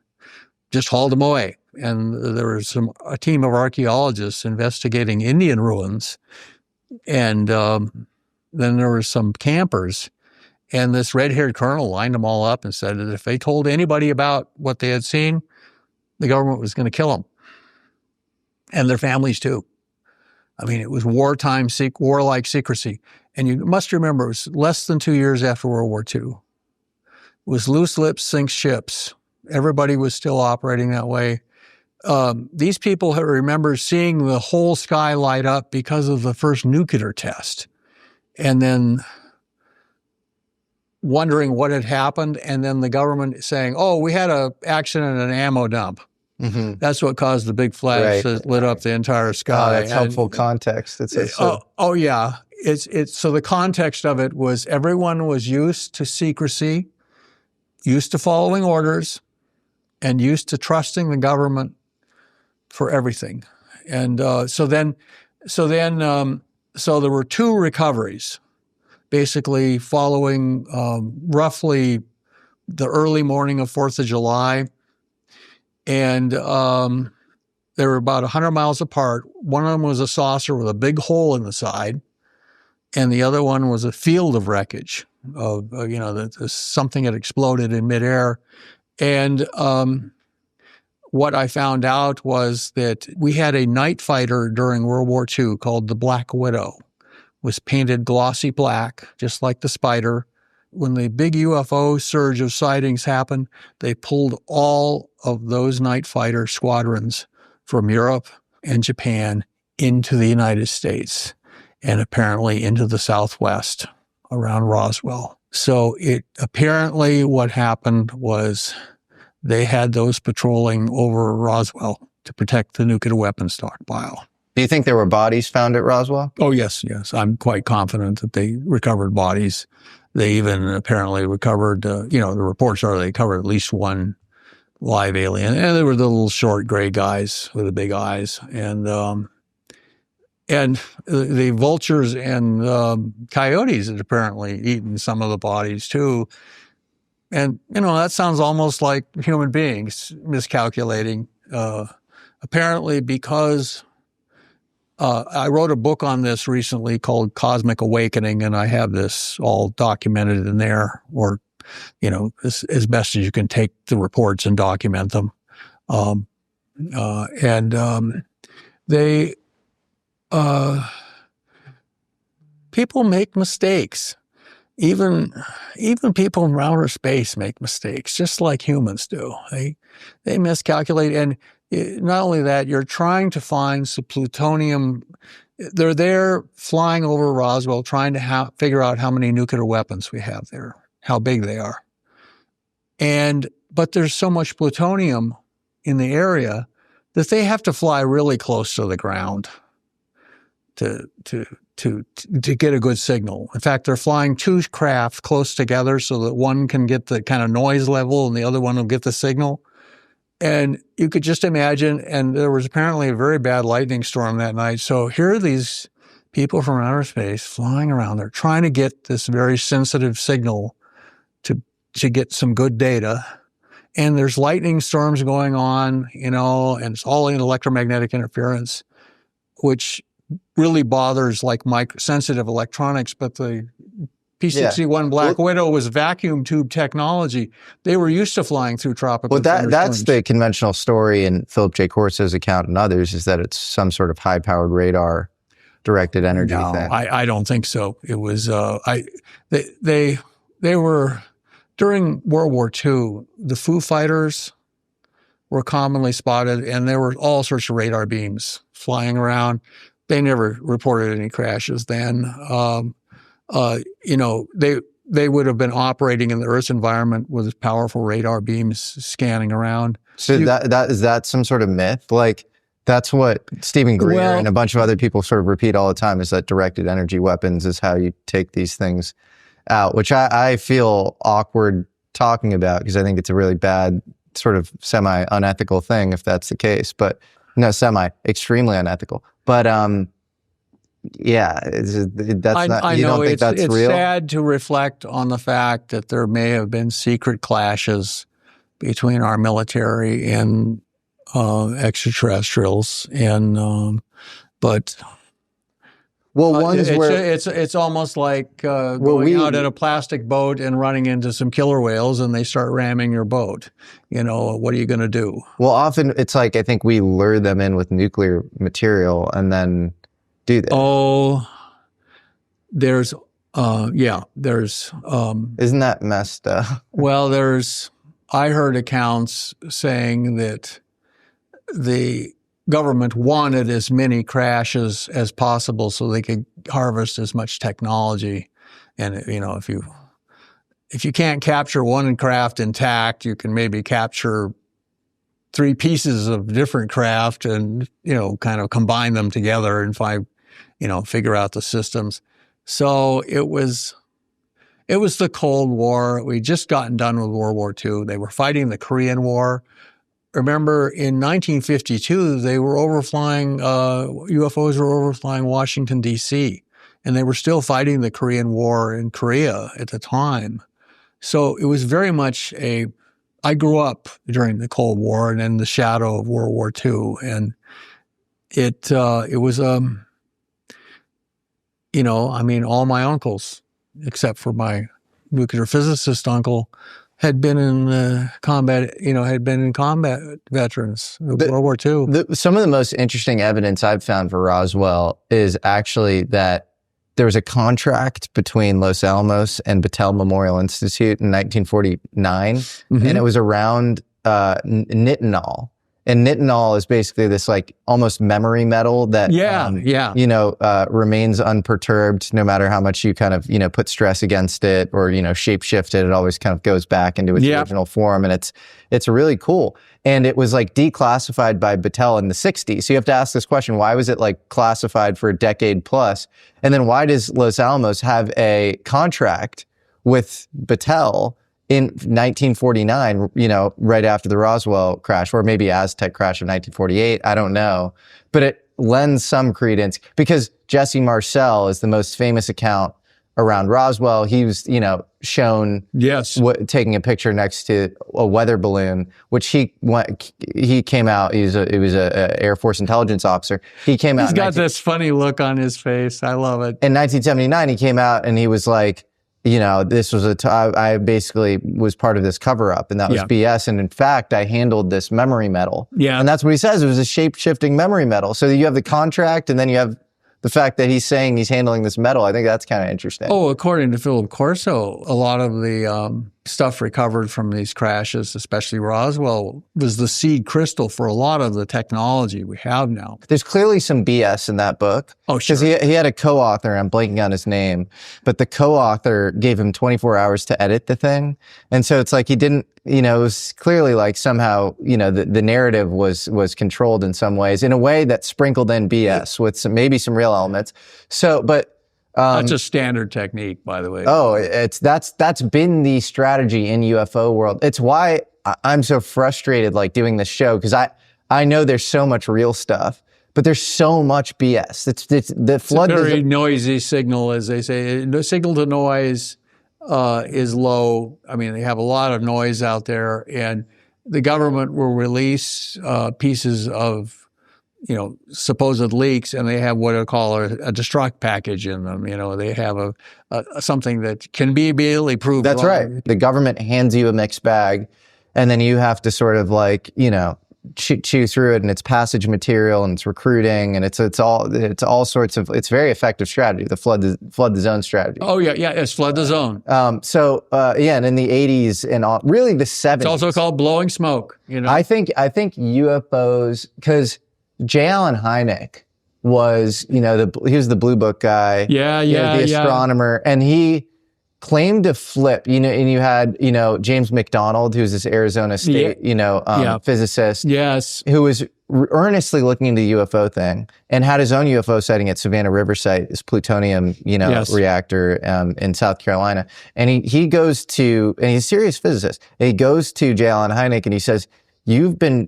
just hauled them away. And there was a team of archaeologists investigating Indian ruins. And then there were some campers. And this red-haired colonel lined them all up and said that if they told anybody about what they had seen, the government was going to kill them. And their families too. I mean, it was wartime, warlike secrecy. And you must remember, it was less than 2 years after World War II. It was loose lips sink ships. Everybody was still operating that way. These people remember seeing the whole sky light up because of the first nuclear test, and then wondering what had happened, and then the government saying, "Oh, we had an accident at an ammo dump." Mm-hmm. That's what caused the big flash that lit up the entire sky. That's helpful context. Oh yeah. So the context of it was everyone was used to secrecy, used to following orders, and used to trusting the government for everything. And so then So then, so there were 2 recoveries, basically following roughly the early morning of 4th of July. And they were about 100 miles apart. One of them was a saucer with a big hole in the side, and the other one was a field of wreckage of, something had exploded in midair. And what I found out was that we had a night fighter during World War II called the Black Widow. Was painted glossy black, just like the Spider. When the big UFO surge of sightings happened, they pulled all of those night fighter squadrons from Europe and Japan into the United States and apparently into the Southwest around Roswell. So apparently what happened was they had those patrolling over Roswell to protect the nuclear weapons stockpile. Do you think there were bodies found at Roswell? Oh, yes. I'm quite confident that they recovered bodies. They even apparently recovered, the reports are they recovered at least one live alien. And they were the little short gray guys with the big eyes. And the vultures and coyotes had apparently eaten some of the bodies too. And, that sounds almost like human beings miscalculating. Apparently because I wrote a book on this recently called Cosmic Awakening, and I have this all documented in there, or, as best as you can take the reports and document them. People make mistakes. Even people in outer space make mistakes, just like humans do. They miscalculate, and not only that, you're trying to find some plutonium. They're there flying over Roswell, trying to figure out how many nuclear weapons we have there, how big they are. But there's so much plutonium in the area that they have to fly really close to the ground to get a good signal. In fact, they're flying 2 craft close together so that one can get the kind of noise level and the other one will get the signal. And you could just imagine, and there was apparently a very bad lightning storm that night. So here are these people from outer space flying around. They're trying to get this very sensitive signal to get some good data. And there's lightning storms going on, and it's all in electromagnetic interference, which really bothers like sensitive electronics. But the P-61 Black Widow was vacuum tube technology. They were used to flying through tropical thunderstorms. That's the conventional story in Philip J. Corso's account and others, is that it's some sort of high-powered radar directed energy thing. I don't think so. It was they were during World War II. The Foo Fighters were commonly spotted, and there were all sorts of radar beams flying around. They never reported any crashes then. They would have been operating in the Earth's environment with powerful radar beams scanning around. So is that some sort of myth? Like, that's what Stephen Greer and a bunch of other people sort of repeat all the time, is that directed energy weapons is how you take these things out, which I feel awkward talking about because I think it's a really bad sort of semi-unethical thing if that's the case. But no, extremely unethical. But that's not. I you know don't think that's it's real? sad to reflect on the fact that there may have been secret clashes between our military and extraterrestrials, but. Well, it's almost like going out in a plastic boat and running into some killer whales, and they start ramming your boat. What are you going to do? Well, often it's like, I think we lure them in with nuclear material and then do that. Oh, there's. Isn't that messed up? Well, I heard accounts saying that the government wanted as many crashes as possible so they could harvest as much technology. And, if you can't capture one craft intact, you can maybe capture 3 pieces of different craft and, kind of combine them together and figure out the systems. So it was the Cold War. We'd just gotten done with World War II. They were fighting the Korean War. remember in 1952, they were overflying, UFOs were overflying Washington, D.C., and they were still fighting the Korean War in Korea at the time. So it was very much I grew up during the Cold War and in the shadow of World War II. And it was, all my uncles, except for my nuclear physicist uncle, had been in combat veterans of World War II. Some of the most interesting evidence I've found for Roswell is actually that there was a contract between Los Alamos and Battelle Memorial Institute in 1949, and it was around nitinol. And nitinol is basically this like almost memory metal that remains unperturbed no matter how much you kind of put stress against it or shape shift it. It always kind of goes back into its original form, and it's really cool. And it was like declassified by Battelle in the 60s. So you have to ask this question: why was it like classified for a decade plus? And then why does Los Alamos have a contract with Battelle in 1949, right after the Roswell crash, or maybe Aztec crash of 1948, I don't know. But it lends some credence because Jesse Michels is the most famous account around Roswell. He was, shown taking a picture next to a weather balloon, which he came out, he was a Air Force intelligence officer. He came out. He's got this funny look on his face. I love it. In 1979, he came out and he was like, this was I basically was part of this cover up, and that was BS. And in fact, I handled this memory metal. Yeah. And that's what he says. It was a shape shifting memory metal. So you have the contract, and then you have the fact that he's saying he's handling this metal. I think that's kind of interesting. Oh, according to Philip Corso, a lot of the stuff recovered from these crashes, especially Roswell, was the seed crystal for a lot of the technology we have now. There's clearly some BS in that book. Oh, sure. Because he had a co-author, I'm blanking on his name, but the co-author gave him 24 hours to edit the thing. And so it's like he didn't, it was clearly like somehow, the narrative was controlled in some ways, in a way that sprinkled in BS with maybe some real elements. So, but that's a standard technique, by the way. Oh, that's been the strategy in UFO world. It's why I'm so frustrated, like doing this show, because I know there's so much real stuff, but there's so much BS. It's the flood. It's a very noisy signal, as they say. The signal to noise is low. I mean, they have a lot of noise out there, and the government will release pieces of supposed leaks, and they have what I call a destruct package in them. They have a something that can be immediately proved. That's wrong. Right. The government hands you a mixed bag, and then you have to sort of like, chew through it, and it's passage material, and it's recruiting, and it's all sorts of, it's very effective strategy. The flood the zone strategy. Oh yeah, it's flood the zone. And in the 80s and really the 70s. It's also called blowing smoke. I think UFOs, because J. Allen Hynek was, he was the Blue Book guy. The astronomer. And he claimed to flip, and you had, James McDonald, who's this Arizona State, physicist. Yes. Who was earnestly looking into the UFO thing and had his own UFO sighting at Savannah River Site, this plutonium, reactor in South Carolina. And he goes to, and he's a serious physicist, and he goes to J. Allen Hynek and he says, you've been,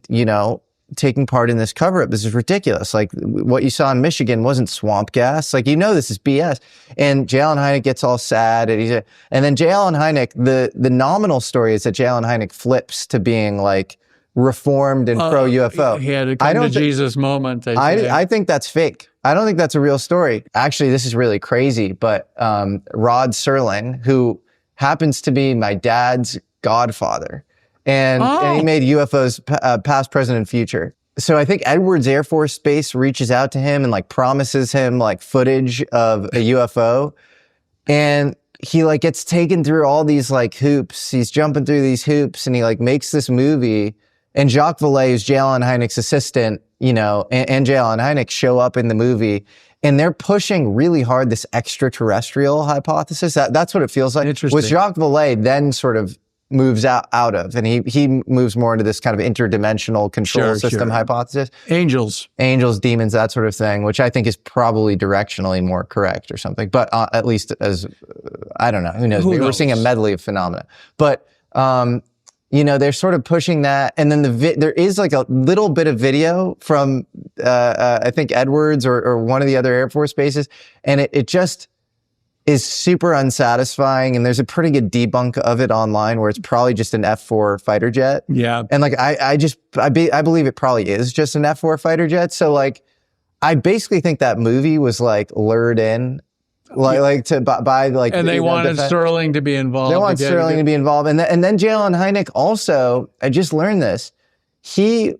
taking part in this cover-up. This is ridiculous. Like what you saw in Michigan wasn't swamp gas. Like, this is BS. And J. Allen Hynek gets all sad. And then J. Allen Hynek, the nominal story is that J. Allen Hynek flips to being like reformed and pro-UFO. He had a come to Jesus moment. I think that's fake. I don't think that's a real story. Actually, this is really crazy, but Rod Serling, who happens to be my dad's godfather, and he made UFOs past, present, and future. So I think Edwards Air Force Base reaches out to him and like promises him like footage of a UFO. And he like gets taken through all these like hoops. He's jumping through these hoops, and he like makes this movie. And Jacques Vallée, who's J. Allen Hynek's assistant, and J. Allen Hynek show up in the movie. And they're pushing really hard this extraterrestrial hypothesis. That's what it feels like. Interesting. Which Jacques Vallée then sort of moves out of, and he moves more into this kind of interdimensional control system hypothesis. Angels, demons, that sort of thing, which I think is probably directionally more correct or something. But at least as, I don't know, who knows? Maybe we're seeing a medley of phenomena. But they're sort of pushing that. And then there is like a little bit of video from, I think Edwards or one of the other Air Force bases. And it just is super unsatisfying. And there's a pretty good debunk of it online where it's probably just an F-4 fighter jet. Yeah. And like, I believe it probably is just an F-4 fighter jet. So like, I basically think that movie was like lured in. Like to buy like, and they wanted Sterling to be involved. They want Sterling to be involved, and then J.L. Hynek also. I just learned this. He,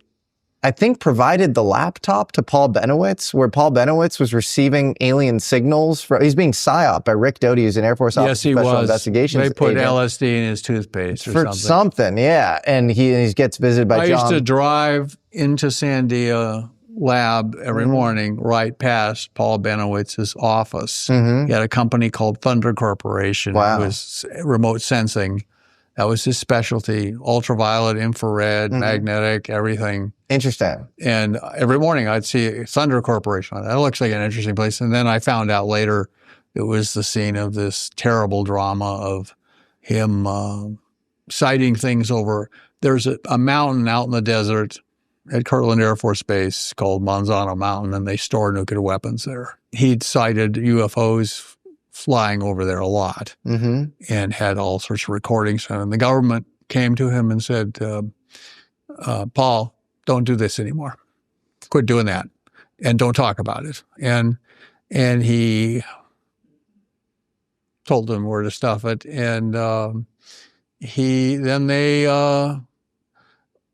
I think, provided the laptop to Paul Benowitz, where Paul Benowitz was receiving alien signals. He's being psyoped by Rick Doty, who's an Air Force officer, special investigations. They put agent. LSD in his toothpaste for something. Yeah, and he gets visited by John. I used to drive into Sandia lab every morning right past Paul Benowitz's office. Mm-hmm. He had a company called Thunder Corporation. Wow. It was remote sensing. That was his specialty. Ultraviolet, infrared, magnetic, everything. Interesting. And every morning I'd see Thunder Corporation. That looks like an interesting place. And then I found out later it was the scene of this terrible drama of him sighting things over. There's a mountain out in the desert at Kirtland Air Force Base called Monzano Mountain, and they store nuclear weapons there. He'd sighted UFOs flying over there a lot and had all sorts of recordings. And the government came to him and said, Paul, don't do this anymore. Quit doing that and don't talk about it. And he told them where to stuff it. And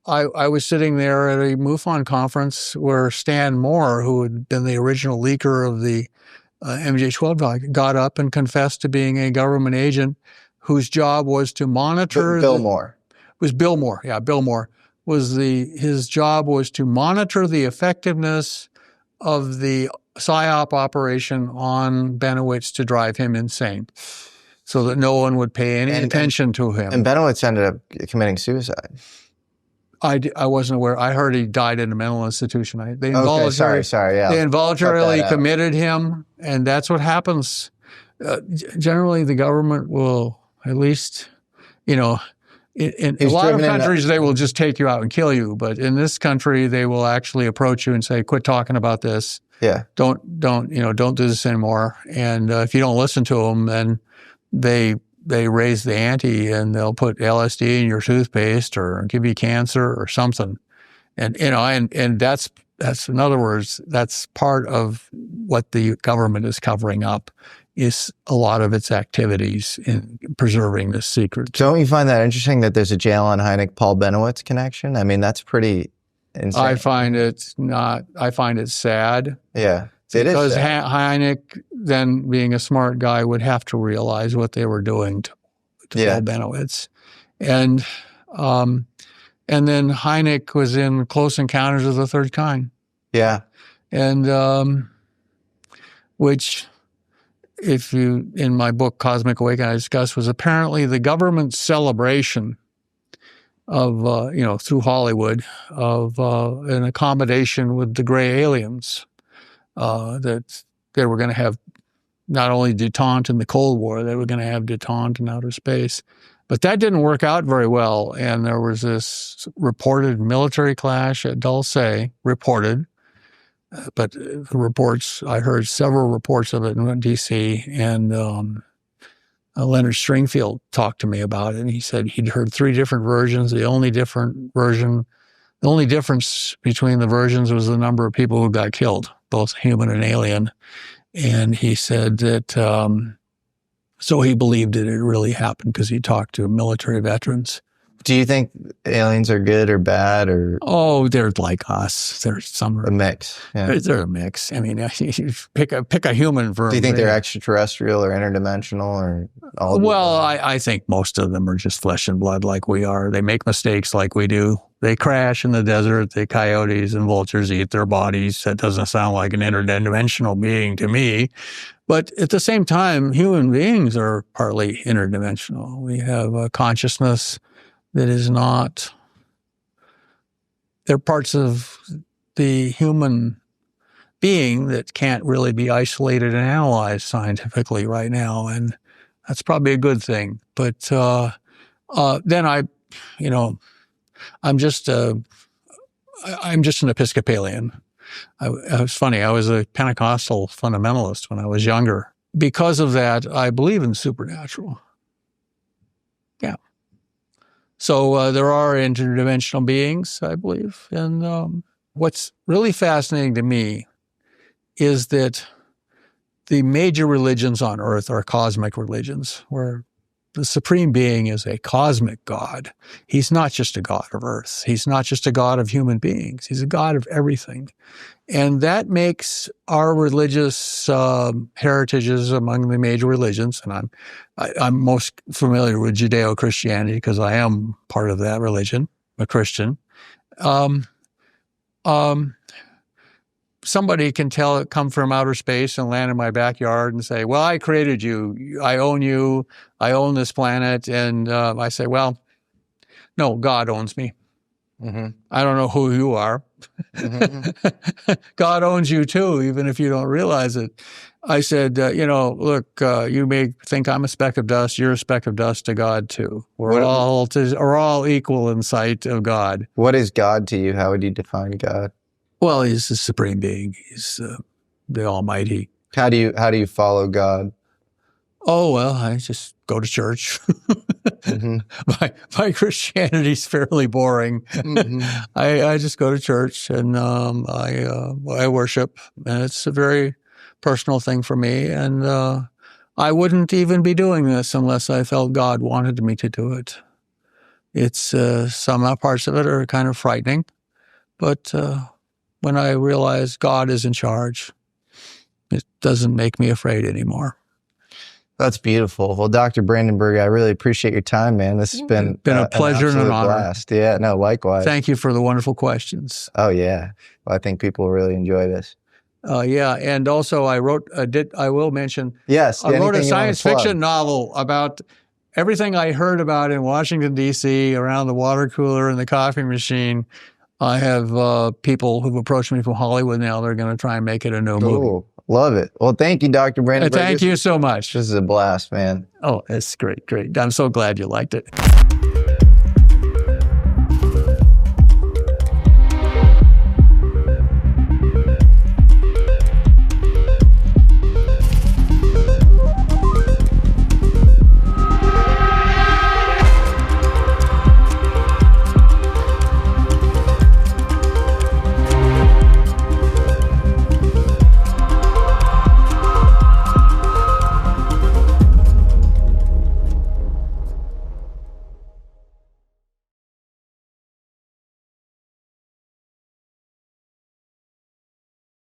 I was sitting there at a MUFON conference where Stan Moore, who had been the original leaker of the MJ-12, got up and confessed to being a government agent whose job was to monitor. Bill Moore. It was Bill Moore. Yeah, Bill Moore. His job was to monitor the effectiveness of the PSYOP operation on Benowitz to drive him insane, so that no one would pay any attention to him. And Benowitz ended up committing suicide. I wasn't aware. I heard he died in a mental institution. They involuntarily committed him, and that's what happens. Generally, the government will at least, in a lot of countries, they will just take you out and kill you. But in this country, they will actually approach you and say, "Quit talking about this. Yeah, don't do this anymore." And if you don't listen to them, then they raise the ante and they'll put LSD in your toothpaste or give you cancer or something. And that's in other words, that's part of what the government is covering up, is a lot of its activities in preserving this secret. Don't you find that interesting that there's a J.L. Hynek Paul Benowitz connection? I mean, that's pretty insane. I find it sad. Yeah. Because Hynek, then being a smart guy, would have to realize what they were doing to Paul Benowitz. And then Hynek was in Close Encounters of the Third Kind. Yeah. And which, in my book, Cosmic Awakening, I discussed, was apparently the government's celebration of, through Hollywood, of an accommodation with the gray aliens. That they were going to have not only detente in the Cold War, they were going to have detente in outer space. But that didn't work out very well. And there was this reported military clash at Dulce, but the reports, I heard several reports of it in D.C., and Leonard Stringfield talked to me about it, and he said he'd heard 3 different versions. The only difference between the versions was the number of people who got killed, both human and alien. And he said that, so he believed it had really happened because he talked to military veterans. Do you think aliens are good or bad, or? Oh, they're like us. They're a mix. Yeah. They're a mix. I mean, you pick a human version. Do you think they're extraterrestrial or interdimensional or all? Well, I think most of them are just flesh and blood like we are. They make mistakes like we do. They crash in the desert. The coyotes and vultures eat their bodies. That doesn't sound like an interdimensional being to me. But at the same time, human beings are partly interdimensional. We have a consciousness that is not, they're parts of the human being that can't really be isolated and analyzed scientifically right now. And that's probably a good thing. But then you know, I'm just an Episcopalian. It was funny. I was a Pentecostal fundamentalist when I was younger. Because of that, I believe in the supernatural. Yeah. So there are interdimensional beings, I believe. And what's really fascinating to me is that the major religions on Earth are cosmic religions, where the supreme being is a cosmic God. He's not just a God of Earth. He's not just a God of human beings. He's a God of everything. And that makes our religious heritages among the major religions, and I'm most familiar with Judeo-Christianity because I am part of that religion, a Christian. Somebody can come from outer space and land in my backyard and say, well, I created you. I own this planet. And I say, well, no, God owns me. Mm-hmm. I don't know who you are. Mm-hmm. God owns you too, even if you don't realize it. I said, look, you may think I'm a speck of dust. You're a speck of dust to God too. We're all equal in sight of God. What is God to you? How would you define God? Well, he's the supreme being. He's the Almighty. How do you follow God? Oh, well, I just go to church. Mm-hmm. My Christianity's fairly boring. Mm-hmm. I just go to church and I worship, and it's a very personal thing for me. And I wouldn't even be doing this unless I felt God wanted me to do it. It's some parts of it are kind of frightening, but when I realize God is in charge, it doesn't make me afraid anymore. That's beautiful. Well, Dr. Brandenburg, I really appreciate your time, man. This has been a pleasure and an honor. Blast. Yeah, no, likewise. Thank you for the wonderful questions. Oh, yeah. Well, I think people will really enjoy this. Yeah, and also I wrote Yes, I wrote a science fiction novel about everything I heard about in Washington, D.C., around the water cooler and the coffee machine. I have people who've approached me from Hollywood now. They're going to try and make it a new movie. Love it. Well, thank you, Dr. Brandenburg. Thank you so much. This is a blast, man. Oh, it's great. I'm so glad you liked it.